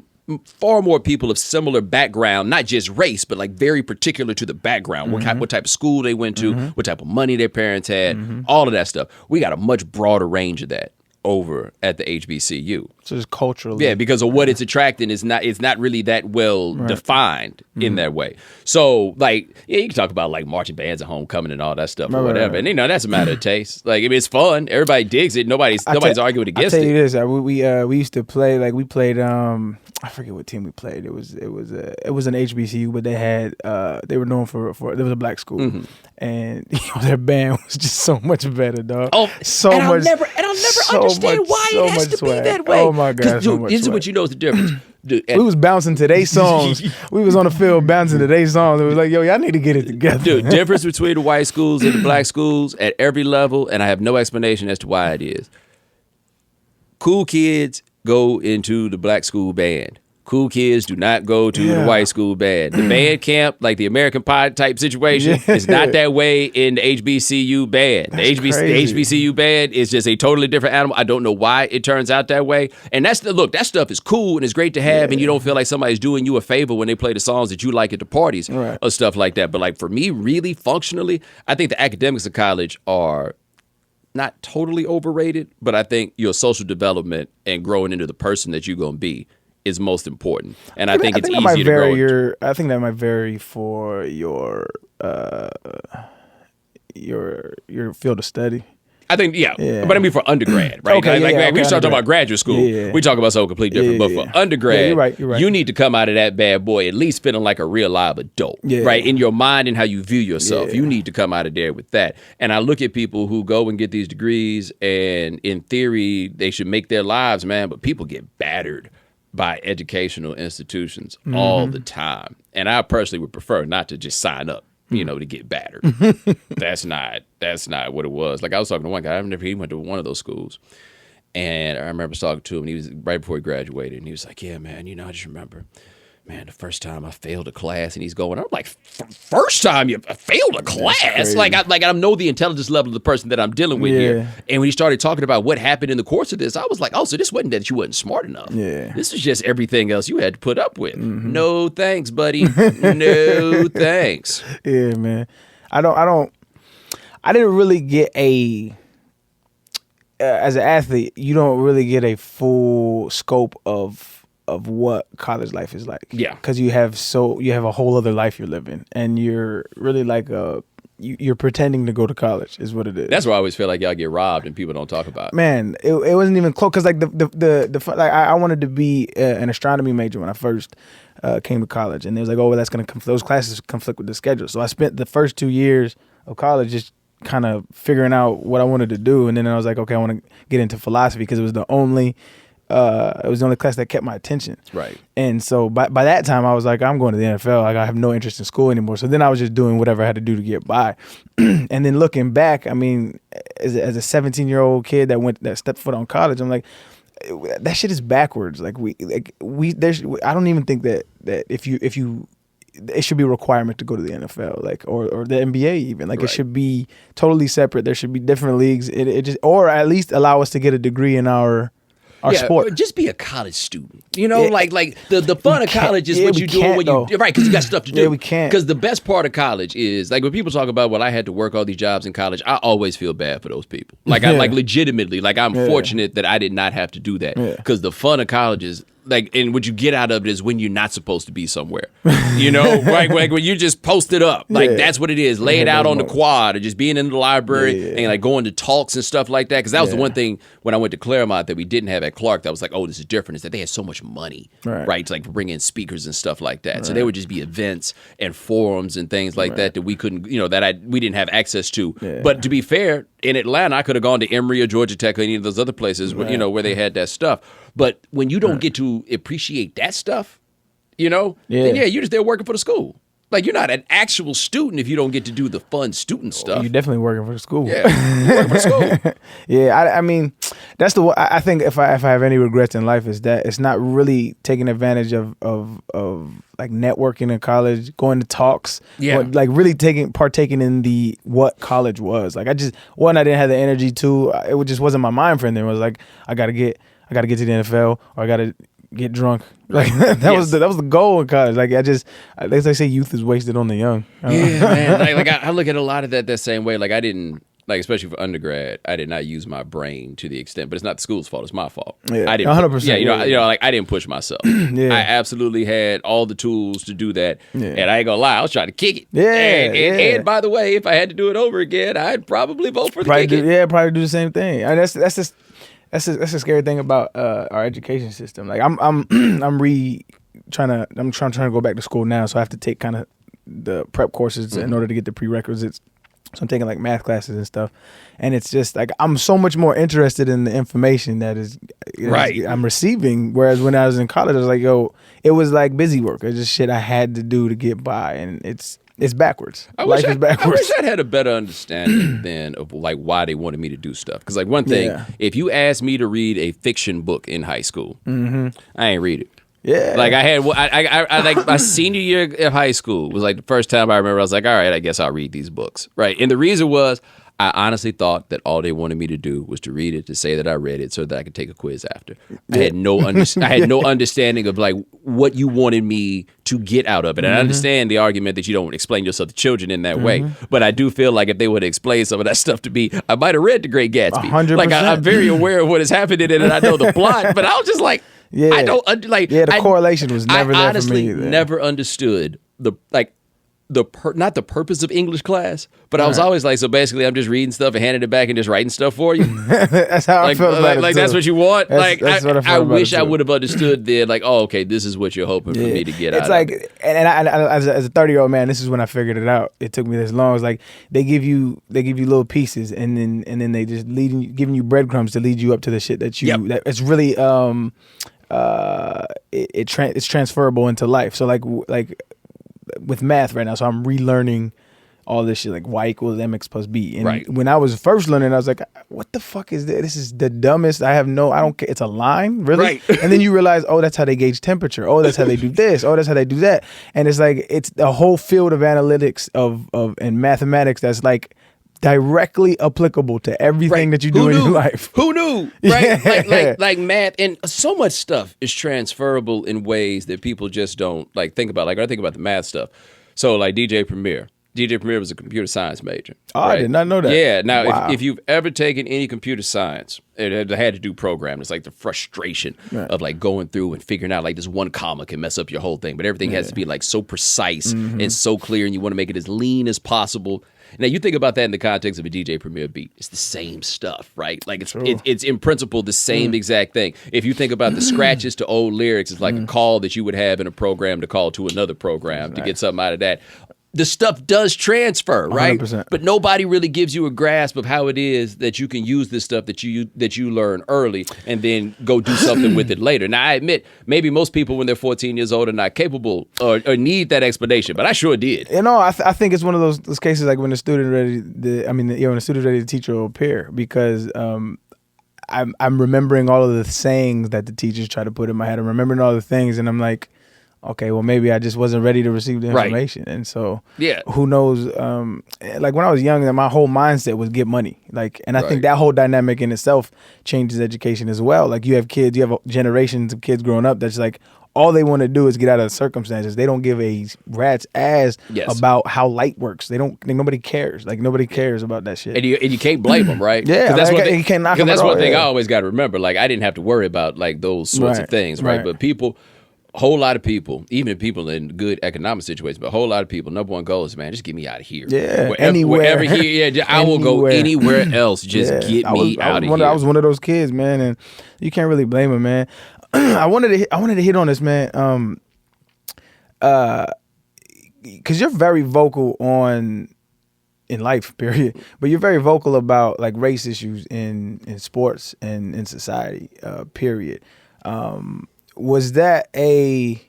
far more people of similar background, not just race, but like very particular to the background, what type of school they went to, what type of money their parents had, all of that stuff. We got a much broader range of that over at the HBCU. So it's culturally. Yeah, because of what it's attracting it's not really that well defined in that way. So like, yeah, you can talk about like marching bands at homecoming and all that stuff or whatever. And that's a matter of taste. Like, I mean, it's fun. Everybody digs it. Nobody's arguing against it. I'll tell you this, we used to play, like, we played I forget what team we played. It was an HBCU, but they were known for there was a black school, and their band was just so much better, dog. Oh, I'll never understand why it has to be that way. Oh my God, dude, this is what you know is the difference. Dude, we was bouncing to their songs. We was on the field bouncing to their songs. It was like, yo, y'all need to get it together. Dude, difference between the white schools and the black schools at every level, and I have no explanation as to why it is. Cool kids go into the black school band. Cool kids do not go to the white school band. The band camp, like the American Pie type situation, is not that way in the HBCU band. The HBCU band is just a totally different animal. I don't know why it turns out that way. And that stuff is cool and it's great to have, and you don't feel like somebody's doing you a favor when they play the songs that you like at the parties or stuff like that. But like for me, really functionally, I think the academics of college are not totally overrated, but I think your social development and growing into the person that you're going to be is most important. And I think it's easier to grow. I think that might vary for your field of study. I think, but I mean for undergrad, right? We start talking about graduate school. We talk about something completely different. But for undergrad, you're right. You need to come out of that bad boy at least feeling like a real live adult, right? In your mind and how you view yourself. You need to come out of there with that. And I look at people who go and get these degrees, and in theory, they should make their lives, man, but people get battered by educational institutions all the time. And I personally would prefer not to just sign up, to get battered. That's not what it was. Like I was talking to one guy, he went to one of those schools. And I remember talking to him, and he was right before he graduated, and he was like, yeah, man, I just remember man, the first time I failed a class, and he's going, I'm like, first time you failed a class? Like I know the intelligence level of the person that I'm dealing with here. And when he started talking about what happened in the course of this, I was like, oh, so this wasn't that you wasn't smart enough. Yeah. This is just everything else you had to put up with. No thanks, buddy. No thanks. Yeah, man. I didn't really get as an athlete, you don't really get a full scope of what college life is like. Yeah. Because you have a whole other life you're living, and you're really like you're pretending to go to college is what it is. That's why I always feel like y'all get robbed and people don't talk about it. Man, it wasn't even close, because like I wanted to be an astronomy major when I first came to college, and they was like, oh, well, that's gonna those classes conflict with the schedule. So I spent the first 2 years of college just kind of figuring out what I wanted to do, and then I was like, okay, I want to get into philosophy because it was the only class that kept my attention. Right. And so by that time, I was like, I'm going to the NFL. Like, I have no interest in school anymore. So then I was just doing whatever I had to do to get by. And then looking back, I mean, as a 17-year-old kid that stepped foot on college, I'm like, that shit is backwards. Like I don't even think that if you it should be a requirement to go to the NFL, like or the NBA even. Like, right. It should be totally separate. There should be different leagues. It just, or at least allow us to get a degree in our sport. Just be a college student. You know, like the fun of college is what you're doing when you right, because you got stuff to do. Yeah, we can't. Because the best part of college is, like, when people talk about, well, I had to work all these jobs in college, I always feel bad for those people. Like, I legitimately, like, I'm fortunate that I did not have to do that. Because the fun of college is, like, and what you get out of it is when you're not supposed to be somewhere. You know, like when you just post it up. Like, that's what it is. Lay it out on the quad, or just being in the library and, like, going to talks and stuff like that. Because that was the one thing when I went to Claremont that we didn't have at Clark that was like, oh, this is different, is that they had so much money, right? To, like, bring in speakers and stuff like that. So there would just be events and forums and things like that we couldn't, you know, we didn't have access to. But to be fair, in Atlanta, I could have gone to Emory or Georgia Tech or any of those other places where, you know, where they had that stuff. But when you don't get to appreciate that stuff, you know, then you're just there working for the school. Like, you're not an actual student if you don't get to do the fun student stuff. You're definitely working for the school. Yeah, you're working for the school. I mean, that's I think if I have any regrets in life, is that it's not really taking advantage of like networking in college, going to talks, like really partaking in what college was. Like, I didn't have the energy to. It just wasn't my mind frame. Then it was like, I gotta get to the NFL, or I gotta get drunk. Like, that was the goal in college. Like, they say youth is wasted on the young. Yeah, man. Like I look at a lot of that same way. Like, I didn't, like, especially for undergrad, I did not use my brain to the extent, but it's not the school's fault, it's my fault. Yeah, I didn't 100%. you know, like, I didn't push myself. I absolutely had all the tools to do that. And I ain't gonna lie, I was trying to kick it. And by the way, if I had to do it over again, I'd probably vote for the kick it. Probably do the same thing. I mean, that's a scary thing about our education system. Like, I'm trying to go back to school now, so I have to take kind of the prep courses in order to get the prerequisites. So I'm taking, like, math classes and stuff, and it's just like I'm so much more interested in the information that I'm receiving. Whereas when I was in college, I was like, it was like busy work. It's just shit I had to do to get by, and it's backwards. Life is backwards. I wish I'd had a better understanding then of, like, why they wanted me to do stuff. Because, like, one thing, if you asked me to read a fiction book in high school, I ain't read it. Yeah. Like, I like my senior year of high school was like the first time I remember I was like, all right, I guess I'll read these books. Right. And the reason was, I honestly thought that all they wanted me to do was to read it, to say that I read it, so that I could take a quiz after. I had no understanding of, like, what you wanted me to get out of it. And I understand the argument that you don't explain yourself to children in that way, but I do feel like if they would have explained some of that stuff to me, I might have read The Great Gatsby. 100%. Like, I'm very aware of what is happening in it, and I know the plot, but I was just like, I don't like. Yeah, the correlation was never there for me. I honestly never understood not the purpose of English class, but I was always like, so basically I'm just reading stuff and handing it back and just writing stuff for you. That's how I felt about it, like, too. That's what you want? That's what I wish I would have understood then, like, oh, okay, this is what you're hoping for me to get out of it. It's like, and I, as a 30-year-old man, this is when I figured it out. It took me this long. It's like they give you little pieces, and then they just giving you breadcrumbs to lead you up to the shit that you that it's really it's transferable into life. So like with math right now, so I'm relearning all this shit like Y equals MX plus B. And Right. when I was first learning, I was like, what the fuck is this? This is the dumbest. I don't care. It's a line, really? Right. And then you realize, oh, that's how they gauge temperature. Oh, that's how they do this. Oh, that's how they do that. And it's like, it's the whole field of analytics and mathematics that's like directly applicable to everything that you do in your life. Who knew? Right? Yeah. Like math, and so much stuff is transferable in ways that people just don't like think about. Like I think about the math stuff. So like DJ Premier was a computer science major. Oh, right? I did not know that. Yeah. Now, Wow. if you've ever taken any computer science, it had to do programming. It's like the frustration of like going through and figuring out like this one comma can mess up your whole thing, but everything has to be like so precise and so clear, and you want to make it as lean as possible. Now you think about that in the context of a DJ Premier beat. It's the same stuff, right? Like it's in principle the same exact thing. If you think about the scratches to old lyrics, it's like a call that you would have in a program to call to another program to get something out of that. The stuff does transfer, right? 100%. But nobody really gives you a grasp of how it is that you can use this stuff that you learn early and then go do something with it later. Now, I admit, maybe most people when they're 14 years old are not capable or need that explanation, but I sure did. You know, I think it's one of those cases like when the student when the student's ready to teach or peer, because I'm remembering all of the sayings that the teachers try to put in my head. I'm remembering all the things, and I'm like, okay, well, maybe I just wasn't ready to receive the information. Right. And so, who knows? Like when I was young, my whole mindset was get money. Like, and I think that whole dynamic in itself changes education as well. Like you have generations of kids growing up that's like, all they want to do is get out of the circumstances. They don't give a rat's ass about how light works. Nobody cares. Like nobody cares about that shit. And you can't blame them, right? Yeah, that's you can't knock them. That's one thing I always got to remember. Like I didn't have to worry about like those sorts of things, right? But people. A whole lot of people, even people in good economic situations, but a whole lot of people, number one goal is, man, just get me out of here. Yeah, anywhere. Wherever here, I will go anywhere else. Just get me out of here. I was one of those kids, man, and you can't really blame him, man. I wanted to hit on this, man, because you're very vocal in life, period. But you're very vocal about like race issues in sports and in society, period. Was that a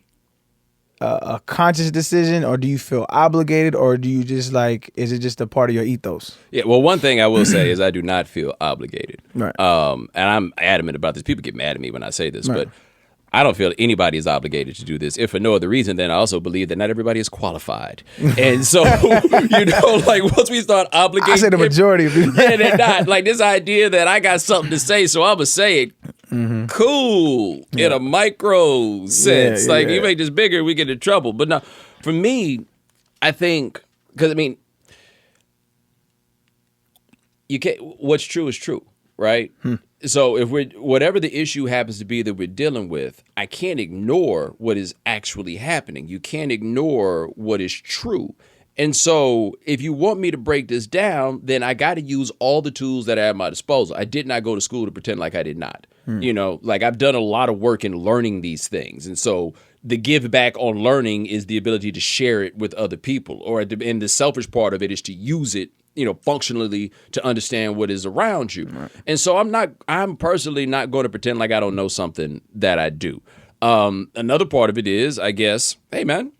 conscious decision, or do you feel obligated, or do you just like, is it just a part of your ethos? Yeah, well, one thing I will say is I do not feel obligated. Right. And I'm adamant about this. People get mad at me when I say this, but I don't feel anybody is obligated to do this. If for no other reason, then I also believe that not everybody is qualified. And so, like once we start obligating, I say the majority of people. Yeah, they're not. Like this idea that I got something to say, so I'm going to say it. Cool in a micro sense. You make this bigger, we get in trouble. But no, for me, I think, because I mean, you can't. What's true is true, right? So if whatever the issue happens to be that we're dealing with, I can't ignore what is actually happening. You can't ignore what is true. And so if you want me to break this down, then I got to use all the tools that I have at my disposal. I did not go to school to pretend like I did not. Like I've done a lot of work in learning these things. And so the give back on learning is the ability to share it with other people, and the selfish part of it is to use it, functionally to understand what is around you. Right. And so I'm personally not going to pretend like I don't know something that I do. Another part of it is, I guess, hey man,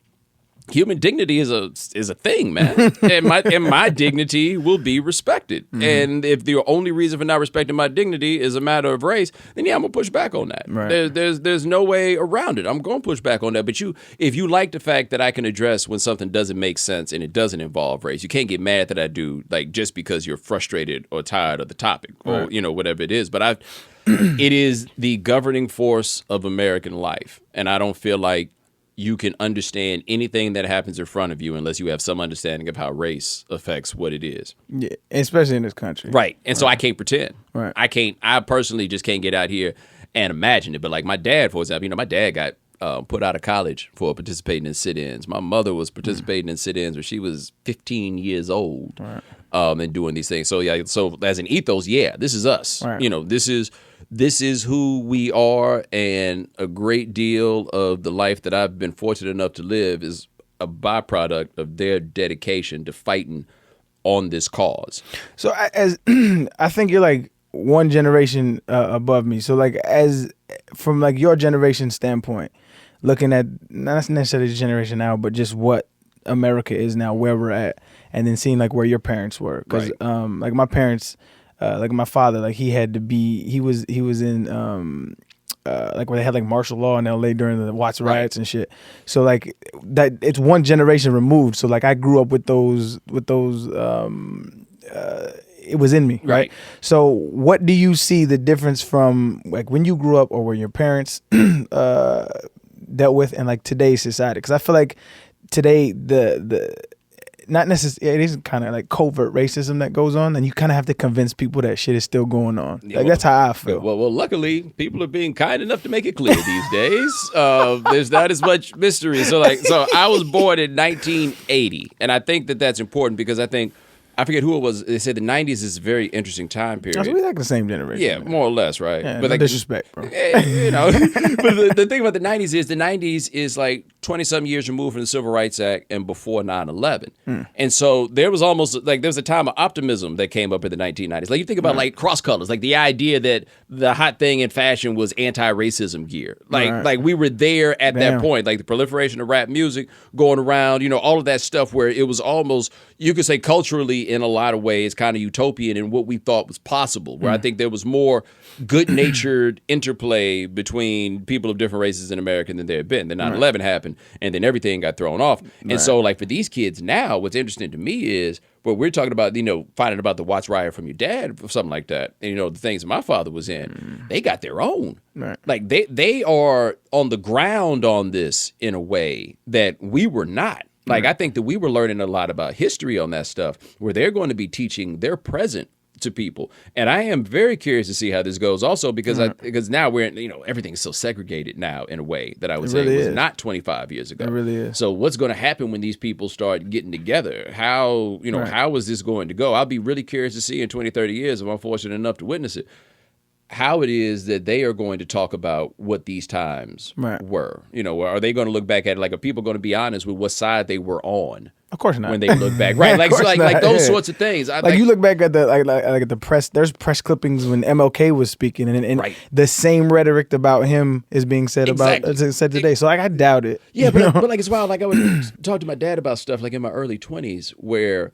human dignity is a thing, man, and my dignity will be respected. And if the only reason for not respecting my dignity is a matter of race, then I'm gonna push back on that. Right. There's no way around it. I'm gonna push back on that. But if you like the fact that I can address when something doesn't make sense and it doesn't involve race, you can't get mad that I do, like just because you're frustrated or tired of the topic or whatever it is. But it is the governing force of American life, and I don't feel like you can understand anything that happens in front of you unless you have some understanding of how race affects what it is. Yeah, especially in this country. Right. And so I can't pretend. Right. I personally just can't get out here and imagine it. But like my dad, for example, my dad got put out of college for participating in sit-ins. My mother was participating in sit-ins when she was 15 years old. Right. And doing these things. So so as an ethos, this is us. Right. This is who we are, and a great deal of the life that I've been fortunate enough to live is a byproduct of their dedication to fighting on this cause. So I think you're like one generation above me. So like from like your generation standpoint, looking at not necessarily the generation now, but just what America is now, where we're at, and then seeing like where your parents were, because like my parents, like my father, like he was in like where they had like martial law in LA during the Watts riots and shit. So like that, it's one generation removed. So like I grew up with those it was in me, right? So what do you see the difference from like when you grew up or when your parents dealt with and like today's society? Because I feel like today the not necessarily, it is kind of like covert racism that goes on, and you kind of have to convince people that shit is still going on. Yeah, like that's how I feel. Well, luckily, people are being kind enough to make it clear these days. There's not as much mystery. So I was born in 1980, and I think that that's important because I forget who it was. They said the 90s is a very interesting time period. So we like the same generation. Yeah, man. more or less, right? Yeah, but no disrespect, bro. You know, but the thing about the 90s is like 20-something years removed from the Civil Rights Act and before 9/11. And so there was almost like there was a time of optimism that came up in the 1990s. Like you think about like cross colors, like the idea that the hot thing in fashion was anti-racism gear. Like we were there at that point, like the proliferation of rap music going around, you know, all of that stuff where it was almost, you could say culturally in a lot of ways kind of utopian in what we thought was possible, where I think there was more good-natured interplay between people of different races in America than there had been. Then 9/11 happened, and then everything got thrown off. And so, like, for these kids now, what's interesting to me is, well, we're talking about, you know, finding about the Watts riot from your dad or something like that. And, you know, the things that my father was in, they got their own. Like, they are on the ground on this in a way that we were not. Like, I think that we were learning a lot about history on that stuff, where they're going to be teaching their present to people. And I am very curious to see how this goes also because because now we're, you know, everything is so segregated now in a way that I would say was not 25 years ago. It really is. So what's going to happen when these people start getting together? How, you know, how is this going to go? I'll be really curious to see in 20, 30 years, if I'm fortunate enough to witness it, how it is that they are going to talk about what these times were. You know, are they going to look back at it? Like, are people going to be honest with what side they were on? Of course not. When they look back, right? Like, so like those sorts of things. Like you look back at the like at the press. There's press clippings when MLK was speaking, and the same rhetoric about him is being said about said today. So like I doubt it. Yeah, but like it's wild. Like I would talk to my dad about stuff like in my early 20s where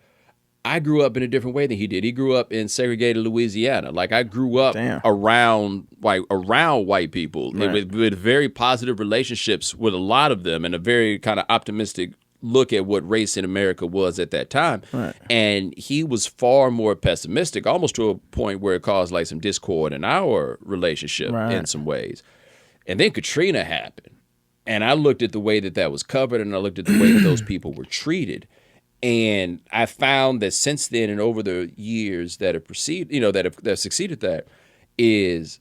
I grew up in a different way than he did. He grew up in segregated Louisiana. Like I grew up around white people with very positive relationships with a lot of them and a very kind of optimistic look at what race in America was at that time. And he was far more pessimistic, almost to a point where it caused like some discord in our relationship in some ways. And then Katrina happened. And I looked at the way that was covered and I looked at the way that those people were treated. And I found that since then and over the years that have preceded, you know, that have succeeded that, is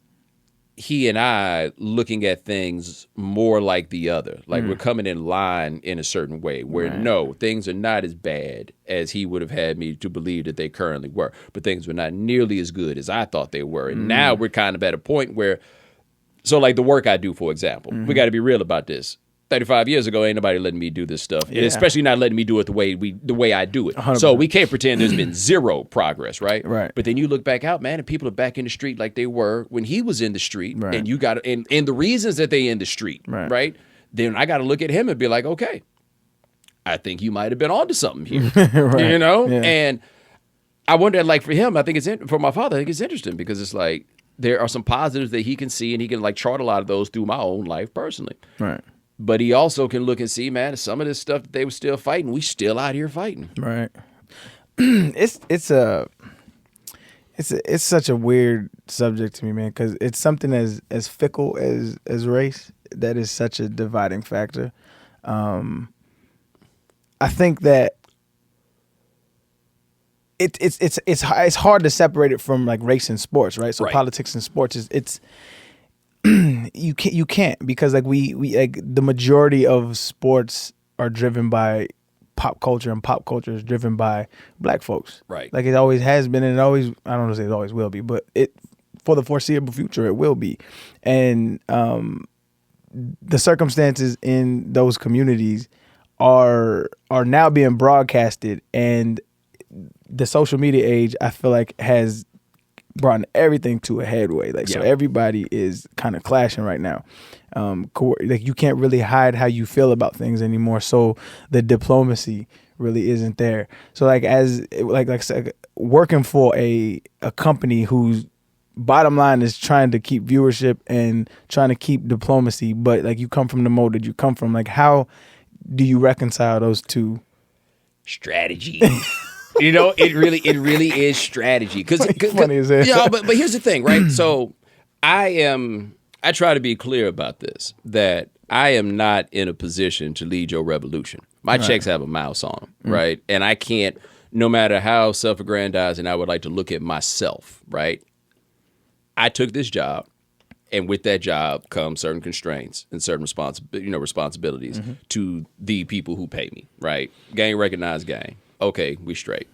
he and I looking at things more like the other. Like we're coming in line in a certain way where no, things are not as bad as he would have had me to believe that they currently were. But things were not nearly as good as I thought they were. And now we're kind of at a point where, so like the work I do, for example, we got to be real about this. 35 years ago, ain't nobody letting me do this stuff, and especially not letting me do it the way I do it. 100%. So we can't pretend there's been zero progress, right? But then you look back out, man, and people are back in the street like they were when he was in the street, and you got and the reasons that they in the street, right? Then I got to look at him and be like, okay, I think you might have been onto something here, you know? And I wonder, like for him, I think for my father, I think it's interesting because it's like there are some positives that he can see, and he can like chart a lot of those through my own life personally, But he also can look and see, man, some of this stuff that they were still fighting, we still out here fighting. It's such a weird subject to me, man, because it's something as fickle as race that is such a dividing factor. I think that it's hard to separate it from like race and sports, right? So politics and sports it's you can't because like we like the majority of sports are driven by pop culture, and pop culture is driven by black folks. Like it always has been, and it always, I don't want to say it always will be, but it for the foreseeable future it will be. And the circumstances in those communities are now being broadcasted, and the social media age I feel like has brought everything to a headway. Like, so everybody is kind of clashing right now. Like, you can't really hide how you feel about things anymore. So the diplomacy really isn't there. So like, as like I said, working for a company whose bottom line is trying to keep viewership and trying to keep diplomacy, but like, you come from the mode that you come from. Like, how do you reconcile those two? Strategy. It really is strategy. Cause funny as hell. But here's the thing, right? So I try to be clear about this, that I am not in a position to lead your revolution. My checks have a mouse on them, right? And I can't, no matter how self-aggrandizing I would like to look at myself, right? I took this job, and with that job comes certain constraints and certain responsibilities to the people who pay me, right? Gang recognized gang. Okay, we straight.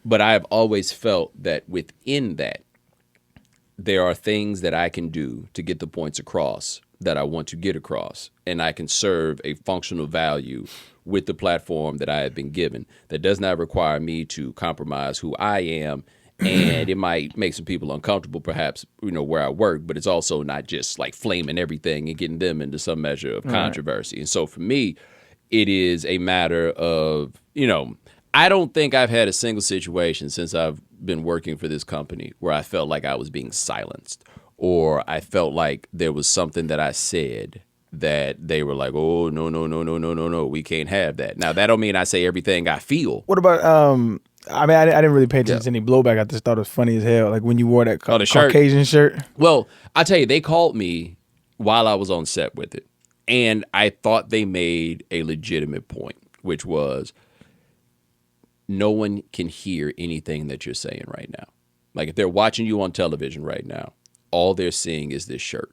But I have always felt that within that, there are things that I can do to get the points across that I want to get across, and I can serve a functional value with the platform that I have been given that does not require me to compromise who I am. And it might make some people uncomfortable, perhaps, where I work, but it's also not just like flaming everything and getting them into some measure of controversy. And so for me, it is a matter of, I don't think I've had a single situation since I've been working for this company where I felt like I was being silenced, or I felt like there was something that I said that they were like, oh, no, we can't have that. Now, that don't mean I say everything I feel. What about, I didn't really pay attention to any blowback. I just thought it was funny as hell. Like when you wore that Caucasian shirt. Well, I'll tell you, they called me while I was on set with it. And I thought they made a legitimate point, which was no one can hear anything that you're saying right now. Like if they're watching you on television right now, all they're seeing is this shirt.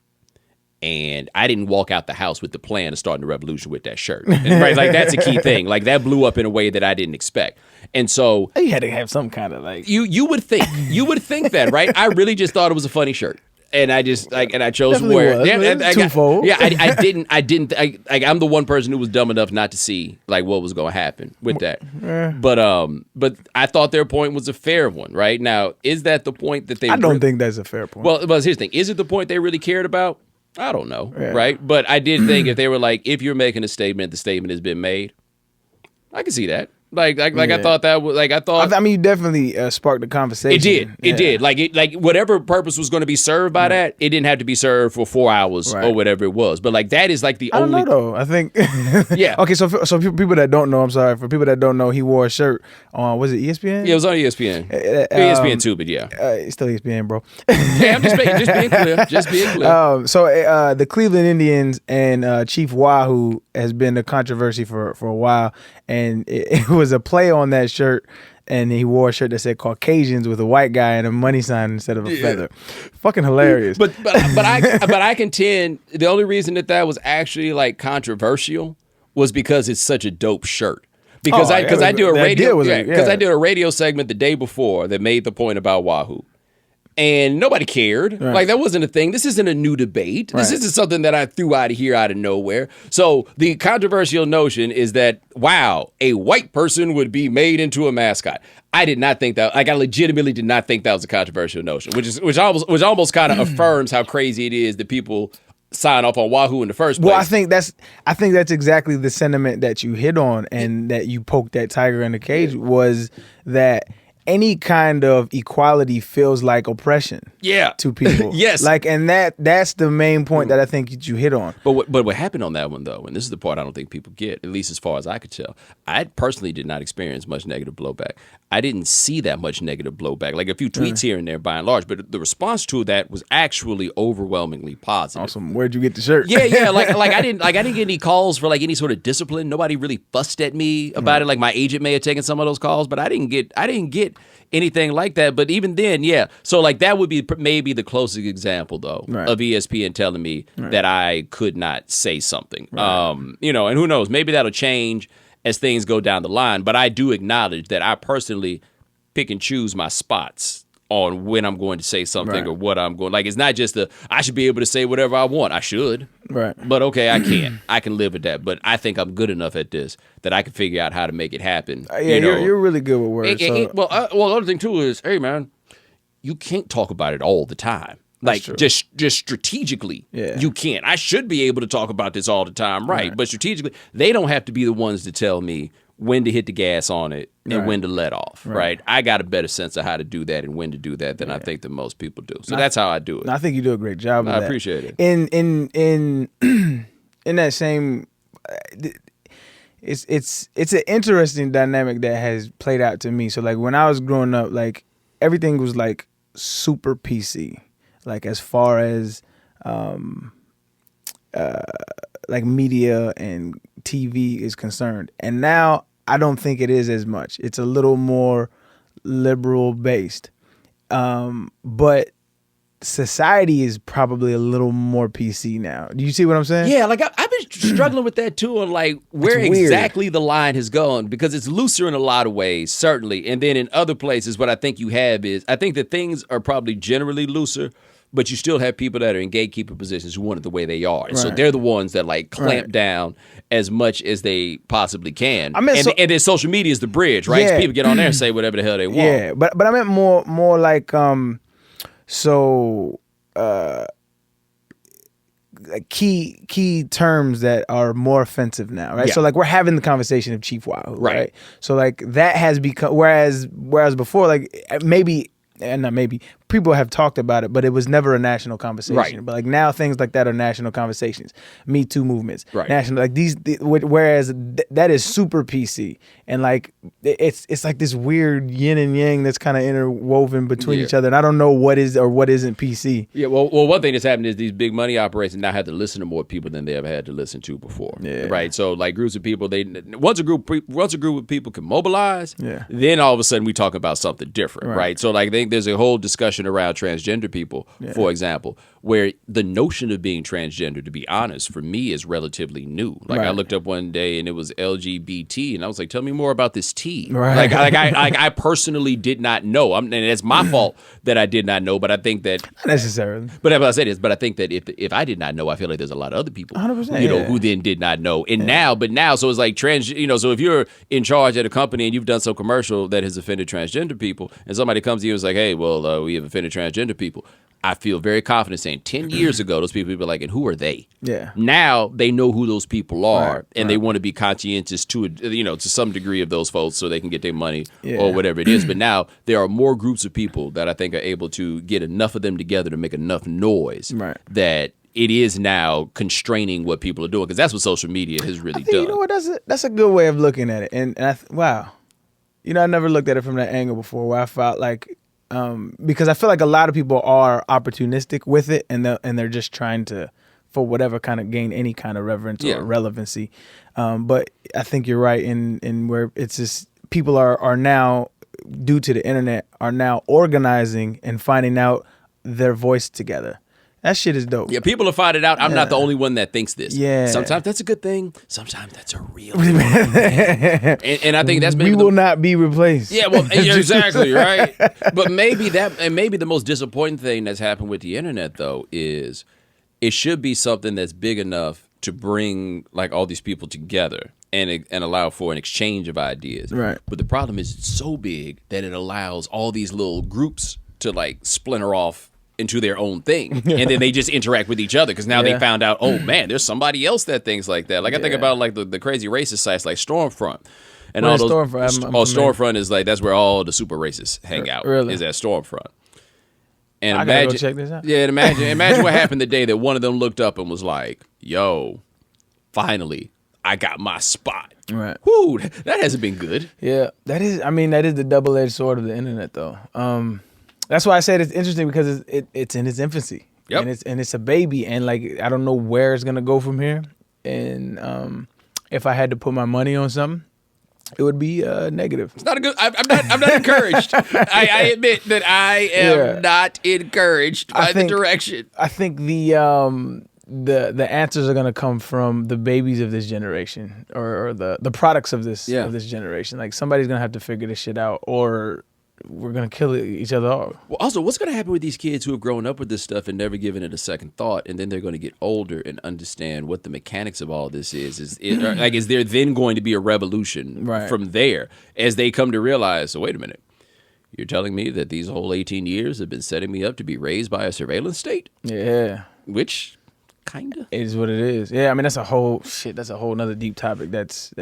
And I didn't walk out the house with the plan of starting the revolution with that shirt. And, right? Like that's a key thing. Like that blew up in a way that I didn't expect. And so you had to have some kind of like you would think that, right? I really just thought it was a funny shirt. And I just I chose to wear it. Twofold. I didn't. I'm the one person who was dumb enough not to see like what was going to happen with that. But I thought their point was a fair one. Right now, is that the point that they? I don't think that's a fair point. Well, here's the thing: is it the point they really cared about? I don't know, right? But I did think if they were like, if you're making a statement, the statement has been made. I can see that. Like I thought that was like I thought. I mean, you definitely sparked the conversation. It did. Like whatever purpose was going to be served by that, it didn't have to be served for 4 hours or whatever it was. But like that is like the only. I don't know though. I think. Yeah. Okay, so people that don't know, I'm sorry. For people that don't know, he wore a shirt on. Was it ESPN? Yeah, it was on ESPN. ESPN too, but yeah. It's still ESPN, bro. Yeah, I'm just being clear. Just being clear. So the Cleveland Indians and Chief Wahoo has been a controversy for a while, and it was a play on that shirt, and he wore a shirt that said Caucasians with a white guy and a money sign instead of a feather. Fucking hilarious. But I contend the only reason that was actually like controversial was because it's such a dope shirt. Because I did a radio segment the day before that made the point about Wahoo. And nobody cared. Right. Like, that wasn't a thing. This isn't a new debate. This isn't something that I threw out of here out of nowhere. So the controversial notion is that, wow, a white person would be made into a mascot. I did not think that. Like, I legitimately did not think that was a controversial notion, which almost kind of affirms how crazy it is that people sign off on Wahoo in the first place. Well, I think that's exactly the sentiment that you hit on, and that you poked that tiger in the cage, was that any kind of equality feels like oppression to people. Yes. Like, and that's the main point that I think that you hit on. But what happened on that one, though, and this is the part I don't think people get, at least as far as I could tell, I personally did not experience much negative blowback. I didn't see that much negative blowback, like a few tweets here and there by and large, but the response to that was actually overwhelmingly positive. Awesome. Where'd you get the shirt? Yeah. Like I didn't get any calls for like any sort of discipline. Nobody really fussed at me about it. Like my agent may have taken some of those calls, but I didn't get anything like that. But even then, yeah. So like that would be maybe the closest example though of ESPN telling me that I could not say something. And who knows? Maybe that'll change as things go down the line. But I do acknowledge that I personally pick and choose my spots on when I'm going to say something or what I'm going. Like, it's not just I should be able to say whatever I want. I should. Right. But okay, I can't. I can live with that. But I think I'm good enough at this that I can figure out how to make it happen. You're really good with words. Well, the other thing too is, hey man, you can't talk about it all the time. Like just strategically, you can't. I should be able to talk about this all the time, right? But strategically, they don't have to be the ones to tell me when to hit the gas on it and when to let off, right? I got a better sense of how to do that and when to do that than I think that most people do. So that's how I do it. I think you do a great job of that. I appreciate it. In that same, it's an interesting dynamic that has played out to me. So like when I was growing up, like everything was like super PC. Like as far as like media and TV is concerned. And now I don't think it is as much. It's a little more liberal based. But society is probably a little more PC now. Do you see what I'm saying? Yeah, like I've been struggling with that too, on like where exactly the line has gone, because it's looser in a lot of ways, certainly. And then in other places, what I think you have is, I think that things are probably generally looser, but you still have people that are in gatekeeper positions who want it the way they are. And so they're the ones that like clamp down as much as they possibly can. And then social media is the bridge, right? So people get on there and say whatever the hell they want. Yeah, but I meant more like key terms that are more offensive now, right? So like we're having the conversation of Chief Wahoo, right? So like that has become, whereas before, like not maybe, people have talked about it, but it was never a national conversation. Right. But like now things like that are national conversations. Me Too movements. Right. National, like whereas that is super PC. And like it's like this weird yin and yang that's kind of interwoven between each other. And I don't know what is or what isn't PC. Yeah, well, one thing that's happened is these big money operations now have to listen to more people than they ever had to listen to before. Yeah. Right. So like groups of people, once a group of people can mobilize, then all of a sudden we talk about something different. Right. So like there's a whole discussion around transgender people, for example, where the notion of being transgender, to be honest, for me is relatively new. Like I looked up one day and it was LGBT, and I was like, tell me more about this T. Right. I personally did not know. And it's my fault that I did not know, but I think that not necessarily. But what I said is, but I think that if I did not know, I feel like there's a lot of other people 100%, who then did not know. And now so it's like so if you're in charge at a company and you've done some commercial that has offended transgender people, and somebody comes to you and is like, hey, well, we have offended transgender people, I feel very confident saying 10 years ago, those people would be like, and who are they? Yeah. Now they know who those people are, and they want to be conscientious to some degree of those folks so they can get their money or whatever it is. But now there are more groups of people that I think are able to get enough of them together to make enough noise that it is now constraining what people are doing, because that's what social media has really done. You know what? That's a good way of looking at it. And wow. I never looked at it from that angle before, where I felt like, because I feel like a lot of people are opportunistic with it, and they're just trying to, for whatever kind of, gain any kind of reverence or relevancy. But I think you're right in where it's just people are now, due to the internet, are now organizing and finding out their voice together. That shit is dope. Yeah, people are finding out I'm not the only one that thinks this. Yeah. Sometimes that's a good thing. Sometimes that's a real thing. and I think that's maybe we will not be replaced. Yeah, well, exactly, right? But maybe the most disappointing thing that's happened with the internet, though, is it should be something that's big enough to bring like all these people together and allow for an exchange of ideas. Right. But the problem is it's so big that it allows all these little groups to like splinter off into their own thing, and then they just interact with each other because now they found out, oh man, there's somebody else that thinks like that. Like I think about like the crazy racist sites like Stormfront, and all those. Stormfront is like, that's where all the super racists hang out. Really? Is at Stormfront. And I gotta go check this out. Yeah, and imagine what happened the day that one of them looked up and was like, "Yo, finally, I got my spot." Right. Whoo, that hasn't been good. Yeah, that is the double-edged sword of the internet, though. That's why I said it's interesting, because it's in its infancy. Yep. And it's a baby, and like I don't know where it's gonna go from here. And if I had to put my money on something, it would be negative. It's not a good. I'm not encouraged. I admit that I am not encouraged by the direction. I think the answers are gonna come from the babies of this generation, or the products of this generation. Like somebody's gonna have to figure this shit out, or we're going to kill each other off. Well, also, what's going to happen with these kids who have grown up with this stuff and never given it a second thought, and then they're going to get older and understand what the mechanics of all this is? Is there then going to be a revolution from there as they come to realize, so wait a minute, You're telling me that these whole 18 years have been setting me up to be raised by a surveillance state? Yeah. Which, kinda. It is what it is. Yeah, I mean, that's a whole nother deep topic. That's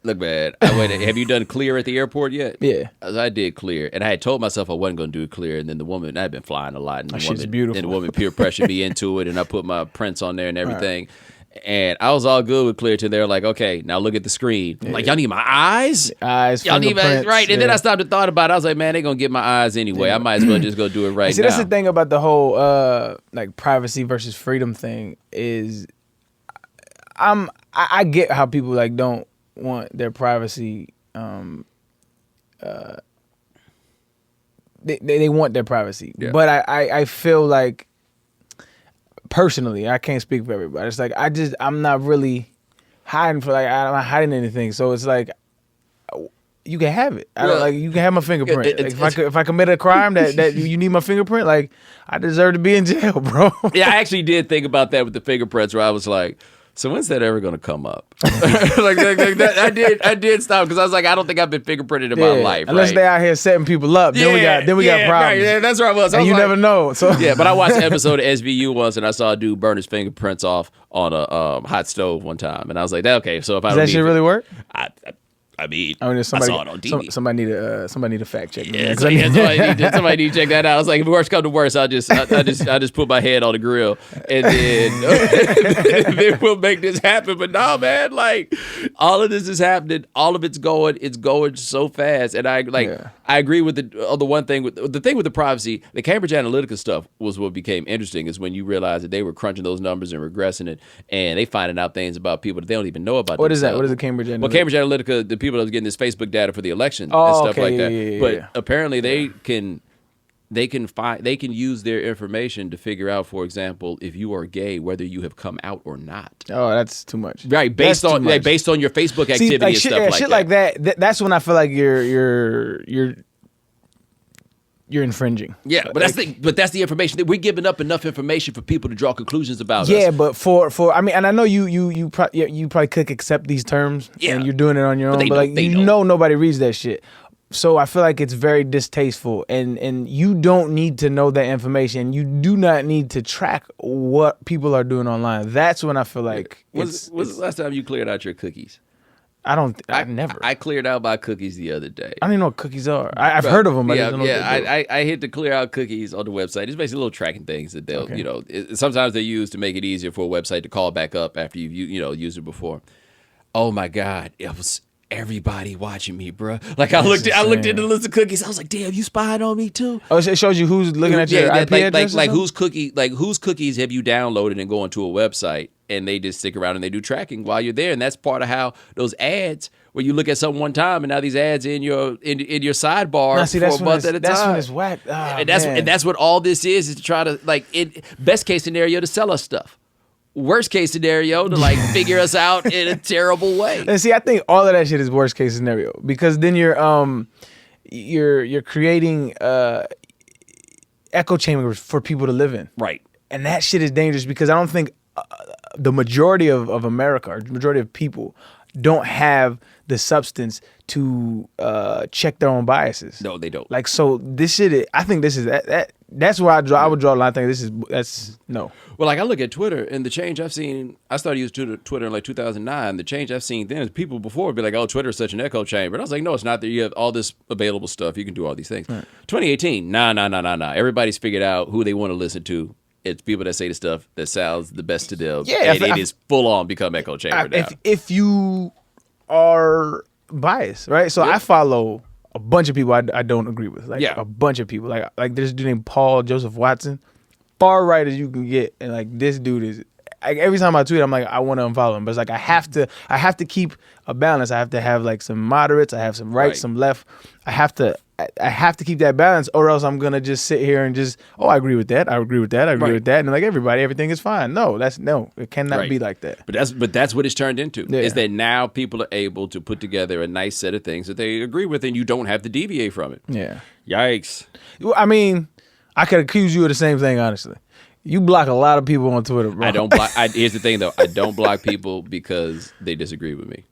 Look, man, have you done Clear at the airport yet? Yeah. As I did Clear, and I had told myself I wasn't going to do Clear, and then the woman, I'd been flying a lot, and That shit's beautiful. And the woman peer pressured me into it, and I put my prints on there and everything. And I was all good with Clear till they were like, okay, now look at the screen. I'm like, y'all need my eyes? Y'all need my right. And then I stopped and thought about it. I was like, man, they're going to get my eyes anyway. I might as well just go do it right See, now. that's the thing about the whole like privacy versus freedom thing is I get how people like don't want their privacy. They want their privacy. Yeah. But I feel like personally, I can't speak for everybody. It's like I'm not really hiding I'm not hiding anything. So it's like you can have it. You can have my fingerprint. If I commit a crime that you need my fingerprint, like I deserve to be in jail, bro. Yeah, I actually did think about that with the fingerprints, where I was like, so when's that ever going to come up? like that, I did stop because I was like, I don't think I've been fingerprinted in my life. Unless they out here setting people up, then we got problems. Right, yeah, that's where I was. And you never know. So yeah, but I watched an episode of SVU once, and I saw a dude burn his fingerprints off on a hot stove one time, and I was like, okay, so if I does don't that shit really work? I mean, I saw it on TV. Somebody need to fact check me. Yeah, somebody need to check that out. I was like, if worst come to worst, I just put my head on the grill and then we'll make this happen. But no, man, like all of this is happening. All of it's going so fast. And I agree with the one thing with the thing with the privacy. The Cambridge Analytica stuff was what became interesting, is when you realize that they were crunching those numbers and regressing it, and they finding out things about people that they don't even know about. What is that? What is the Cambridge Analytica? Well, Cambridge Analytica, the people that was getting this Facebook data for the election and stuff like that. Yeah, but apparently they can use their information to figure out, for example, if you are gay, whether you have come out or not. Oh, that's too much. Right, based on your Facebook activity and stuff like that. Shit like that. That's when I feel like you're infringing. Yeah, but that's the information that we're giving up enough information for people to draw conclusions about us. Yeah, but for I mean, and I know you probably could accept these terms, and you're doing it on your own, but like nobody reads that shit. So I feel like it's very distasteful, and you don't need to know that information. You do not need to track what people are doing online. That's when I feel like when's the last time you cleared out your cookies? I never. I cleared out my cookies the other day. I don't even know what cookies are. I've heard of them. But I don't know what I hit to clear out cookies on the website. It's basically little tracking things that they'll, sometimes they use to make it easier for a website to call back up after you've used it before. Oh my God, it was everybody watching me, bro. Like I looked at the list of cookies. I was like, damn, you spying on me too? Oh, it shows you who's looking at your IP address. Like whose cookies have you downloaded and going to a website, and they just stick around and they do tracking while you're there. And that's part of how those ads, where you look at something one time and now these ads in your sidebar for a month at a time. That's when it's whack. Oh, and that's what all this is to try to, like, best case scenario, to sell us stuff. Worst case scenario, to like figure us out in a terrible way. And see, I think all of that shit is worst case scenario, because then you're creating echo chambers for people to live in. Right. And that shit is dangerous, because I don't think the majority of America, or majority of people, don't have the substance to check their own biases. No, they don't. Like, so this shit, I think this is that's where I would draw a line. I think that's no. Well, like I look at Twitter, and the change I've seen, I started using Twitter in like 2009. The change I've seen then is people before would be like, oh, Twitter is such an echo chamber. And I was like, no, it's not. That you have all this available stuff. You can do all these things. Right. 2018, nah. Everybody's figured out who they want to listen to. It's people that say the stuff that sounds the best to them. Yeah, and it is full on become echo chamber now. If you are biased, right? So I follow a bunch of people I don't agree with. Like a bunch of people. Like there's a dude named Paul Joseph Watson. Far right as you can get. And like this dude is, like, every time I tweet, I'm like, I want to unfollow him. But it's like I have to keep a balance. I have to have like some moderates, I have some right, some left. I have to keep that balance, or else I'm gonna just sit here and just, I agree with that. I agree with that. I agree with that. And like everything is fine. No, it cannot be like that. But that's what it's turned into. Yeah. Is that now people are able to put together a nice set of things that they agree with, and you don't have to deviate from it. Yeah. Yikes. Well, I mean, I could accuse you of the same thing, honestly. You block a lot of people on Twitter, bro. I don't block. Here's the thing, though. I don't block people because they disagree with me.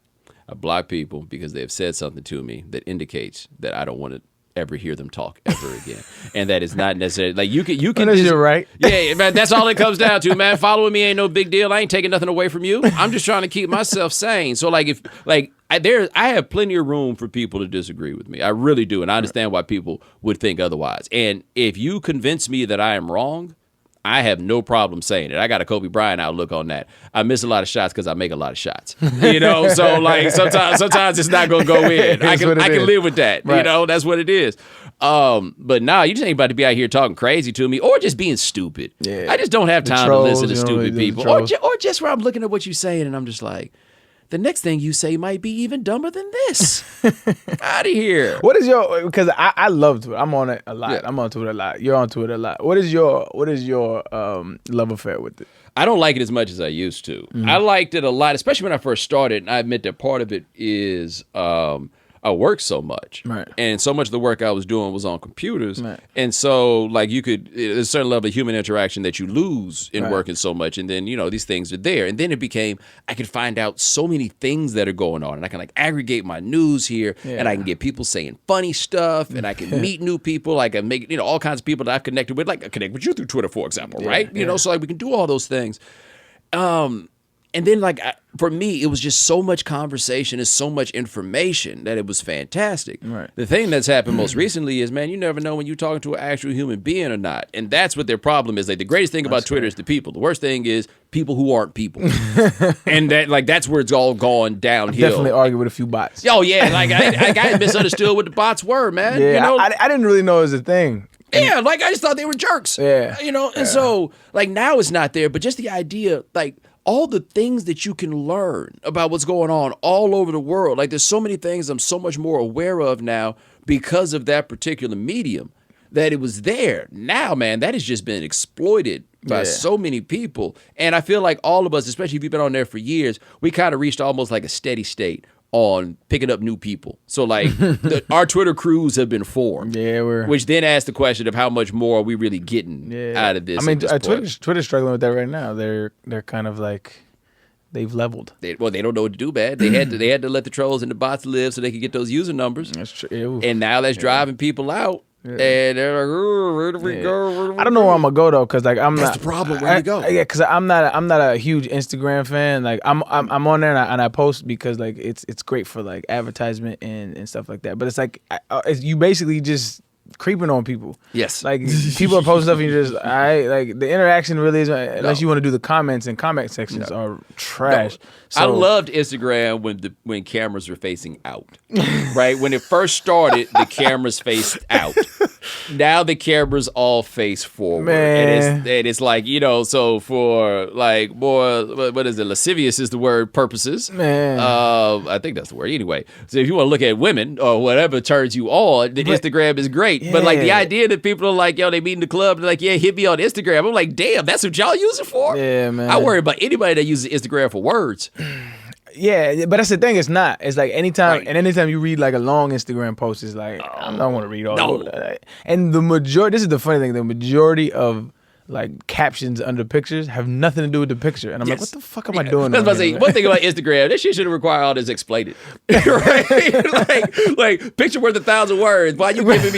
I block people because they have said something to me that indicates that I don't want to ever hear them talk ever again. And that is not necessarily like you can. You're right. Yeah, man. That's all it comes down to, man. Following me ain't no big deal. I ain't taking nothing away from you. I'm just trying to keep myself sane. So like I have plenty of room for people to disagree with me. I really do, and I understand why people would think otherwise. And if you convince me that I am wrong, I have no problem saying it. I got a Kobe Bryant outlook on that. I miss a lot of shots because I make a lot of shots. So like sometimes it's not gonna go in. I can live with that. Right. That's what it is. But nah, you just ain't about to be out here talking crazy to me or just being stupid. Yeah. I just don't have time trolls, to listen to stupid people. trolls. Or just where I'm looking at what you're saying and I'm just like, the next thing you say might be even dumber than this. Out of here. What is your? Because I love Twitter. I'm on it a lot. Yeah. I'm on Twitter a lot. You're on Twitter a lot. What is your love affair with it? I don't like it as much as I used to. I liked it a lot, especially when I first started. And I admit that part of it is I worked so much. Right. And so much of the work I was doing was on computers. Right. And so, like, there's a certain level of human interaction that you lose in working so much. And then, these things are there. And then it became, I could find out so many things that are going on. And I can, like, aggregate my news here. Yeah. And I can get people saying funny stuff. And I can meet new people. I can make, all kinds of people that I've connected with. Like, I connect with you through Twitter, for example, right? So, like, we can do all those things. And then, like, for me, it was just so much conversation and so much information that it was fantastic. Right. The thing that's happened most recently is, man, you never know when you're talking to an actual human being or not. And that's what their problem is. Like, the greatest thing about Twitter is the people. The worst thing is people who aren't people. And that's where it's all gone downhill. Definitely argue with a few bots. Oh, yeah. Like, I misunderstood what the bots were, man. Yeah, I didn't really know it was a thing. Yeah, like, I just thought they were jerks. Yeah. And so, like, now it's not there. But just the idea, like, all the things that you can learn about what's going on all over the world. Like, there's so many things I'm so much more aware of now because of that particular medium that it was there. Now, man, that has just been exploited by so many people. And I feel like all of us, especially if you've been on there for years, we kind of reached almost like a steady state on picking up new people. So, like, our Twitter crews have been formed. Yeah, which then asks the question of how much more are we really getting out of this? I mean, Twitter's struggling with that right now. They're kind of like they've leveled. They don't know what to do, man. They had to let the trolls and the bots live so they could get those user numbers. That's true. And now that's driving people out. Yeah. And they're like, oh, where do we go? I don't know where I'm gonna go though, because like that's the problem. Where do you go? Yeah, because I'm not a huge Instagram fan. Like I'm on there and I post because like it's great for like advertisement and stuff like that. But it's like you basically just creeping on people. Yes. Like people are posting stuff and you just like the interaction really is unless you want to do the comments, and comment sections are trash. No. So, I loved Instagram when cameras were facing out. Right? When it first started, the cameras faced out. Now the cameras all face forward. Man. And it's like, so for like more, what is it? Lascivious is the word, purposes. Man. I think that's the word. Anyway, so if you want to look at women or whatever turns you on, then Instagram is great. Yeah. But like the idea that people are like, they meet in the club, they're like, yeah, hit me on Instagram. I'm like, damn, that's what y'all use it for? Yeah, man. I worry about anybody that uses Instagram for words. Yeah, but that's the thing. It's not. It's like anytime you read like a long Instagram post, it's like I don't want to read all of that. And the majority. This is the funny thing. The majority of like captions under pictures have nothing to do with the picture, and I'm like, what the fuck am I doing? I was about to say, one thing about Instagram, this shit shouldn't require all this explaining, right? like picture worth 1,000 words. Why you giving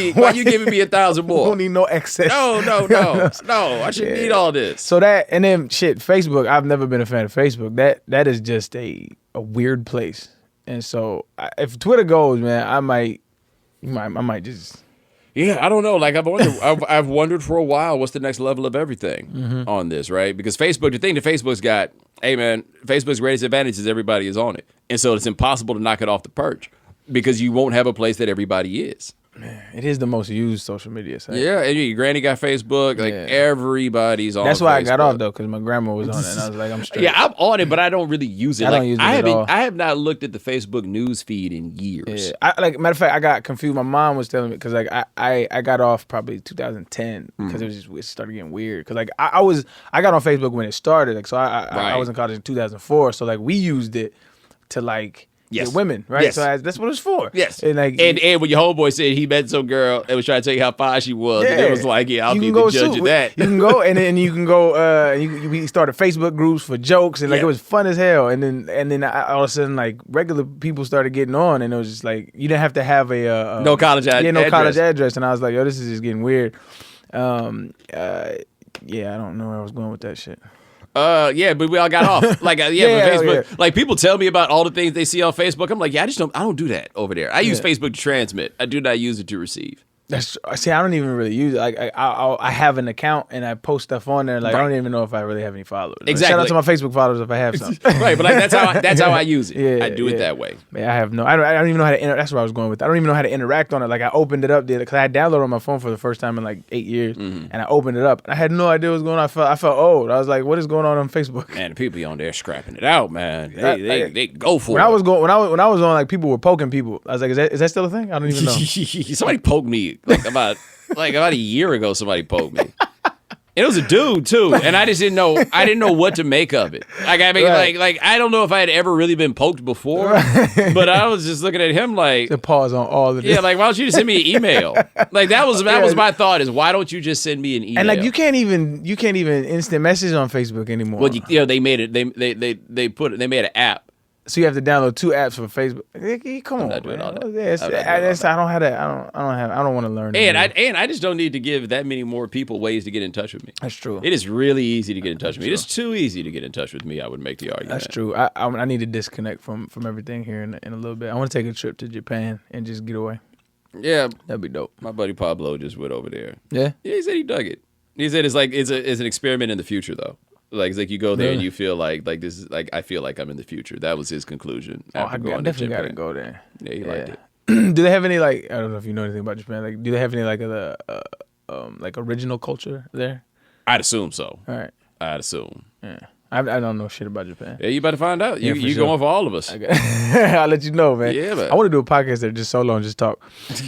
me 1,000 more? Don't need no excess. No. I shouldn't need all this. So that, and then shit, Facebook. I've never been a fan of Facebook. That is just a weird place. And so if Twitter goes, man, I might just. Yeah, I don't know. Like I've wondered for a while what's the next level of everything on this, right? Because Facebook, the thing that Facebook's got, hey man, Facebook's greatest advantage is everybody is on it. And so it's impossible to knock it off the perch because you won't have a place that everybody is. Man, it is the most used social media site. Yeah, and your granny got Facebook. Like everybody's on. That's why Facebook. I got off though, because my grandma was on it, and I was like, I'm straight. Yeah, I'm on it, but I don't really use it. I don't use it at all. I have not looked at the Facebook news feed in years. Yeah, matter of fact, I got confused. My mom was telling me because like I got off probably 2010 because it started getting weird. Because like I got on Facebook when it started. Like so I was in college in 2004. So like we used it to like Yes. with women, right? Yes. So that's what it's for. Yes. And like, and when your homeboy said he met some girl and was trying to tell you how fine she was, and it was like, yeah, I'll you be can the go judge of that. You can go and then you can go. We started Facebook groups for jokes and like it was fun as hell. And then all of a sudden like regular people started getting on, and it was just like you didn't have to have a no college address. college address. And I was like, yo, this is just getting weird. I don't know where I was going with that shit. But we all got off. Like, but Facebook. Like, people tell me about all the things they see on Facebook. I'm like, I don't do that over there. I use Facebook to transmit. I do not use it to receive. I don't even really use it. Like, I have an account and I post stuff on there. Like, I don't even know if I really have any followers. Exactly. Shout out to my Facebook followers if I have some. Right, but like that's how I use it. I do it that way. Man, I don't even know how to that's where I was going with. I don't even know how to interact on it. Like, I opened it up because I had downloaded on my phone for the first time in like 8 years, and I opened it up and I had no idea what was going on. I felt old. I was like, what is going on Facebook? Man, the people on there scrapping it out, man. They go for it. When I was on, like, people were poking people. I was like, is that still a thing? I don't even know. Somebody poked me about a year ago. Somebody poked me. It was a dude too, and I just didn't know. I didn't know what to make of it. Like, I mean, like I don't know if I had ever really been poked before, but I was just looking at him like to pause on all of this. Yeah, like, why don't you just send me an email? Like, that was my thought, is why don't you just send me an email? And like, you can't even instant message on Facebook anymore. Well, they made it. They made an app. So you have to download 2 apps for Facebook. Come on, I'm not doing all that. I don't want to learn. And I just don't need to give that many more people ways to get in touch with me. That's true. It is really easy to get in touch with me. It's too easy to get in touch with me. I would make the argument. That's true. I need to disconnect from everything here in a little bit. I want to take a trip to Japan and just get away. Yeah, that'd be dope. My buddy Pablo just went over there. Yeah, he said he dug it. He said it's an experiment in the future though. Like, it's like you go there and you feel like this is like, I feel like I'm in the future. That was his conclusion. I definitely got to go there. Yeah, he liked it. Do they have any, like, I don't know if you know anything about Japan. Like, do they have any like like original culture there? I'd assume so. All right. I'd assume. Yeah. I don't know shit about Japan. Yeah, you better find out. You going for all of us. I'll let you know, man. Yeah, man. I want to do a podcast that just solo and just talk.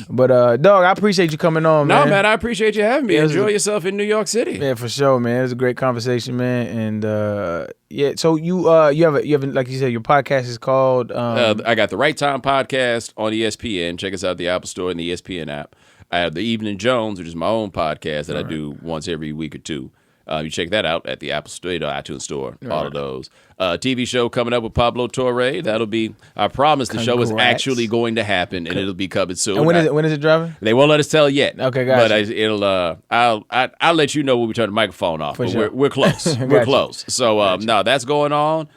But dog, I appreciate you coming on, man. No, man, I appreciate you having me. Enjoy yourself in New York City. Yeah, for sure, man. It was a great conversation, man. And so you have like you said, your podcast is called I got the Right Time podcast on ESPN. Check us out at the Apple Store and the ESPN app. I have the Evening Jones, which is my own podcast that I do once every week or two. You check that out at the Apple Store, iTunes Store, all of those. TV show coming up with Pablo Torre. That'll be, I promise the show is actually going to happen, and it'll be coming soon. And when is it dropping? They won't let us tell yet. Okay, guys. But I'll let you know when we turn the microphone off. But sure. We're close. We're close. So no, that's going on.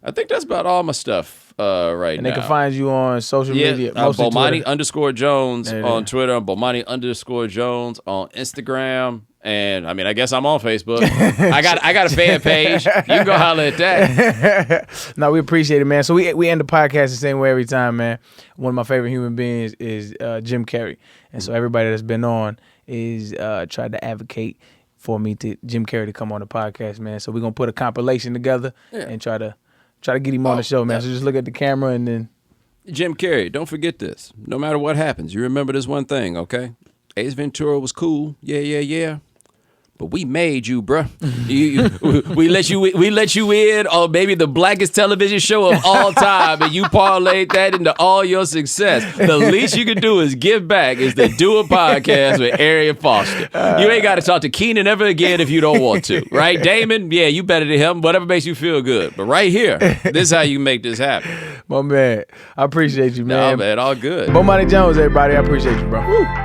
I think that's about all my stuff right now. And they can find you on social media. Bomani _Jones on Twitter. Bomani _Jones on Instagram. And I mean, I guess I'm on Facebook. I got a fan page. You can go holler at that. No, we appreciate it, man. So we end the podcast the same way every time, man. One of my favorite human beings is Jim Carrey, and so everybody that's been on is tried to advocate for me to Jim Carrey to come on the podcast, man. So we're gonna put a compilation together and try to get him on the show, man. So just look at the camera and then Jim Carrey. Don't forget this. No matter what happens, you remember this one thing, okay? Ace Ventura was cool. Yeah. But we made you, bruh. We let you in on maybe the blackest television show of all time, and you parlayed that into all your success. The least you can do is give back, is to do a podcast with Arian Foster. You ain't got to talk to Keenan ever again if you don't want to, right? Damon, yeah, you better than him. Whatever makes you feel good. But right here, this is how you make this happen. My man, I appreciate you, man. No, man, all good. Bomani Jones, everybody. I appreciate you, bro. Woo.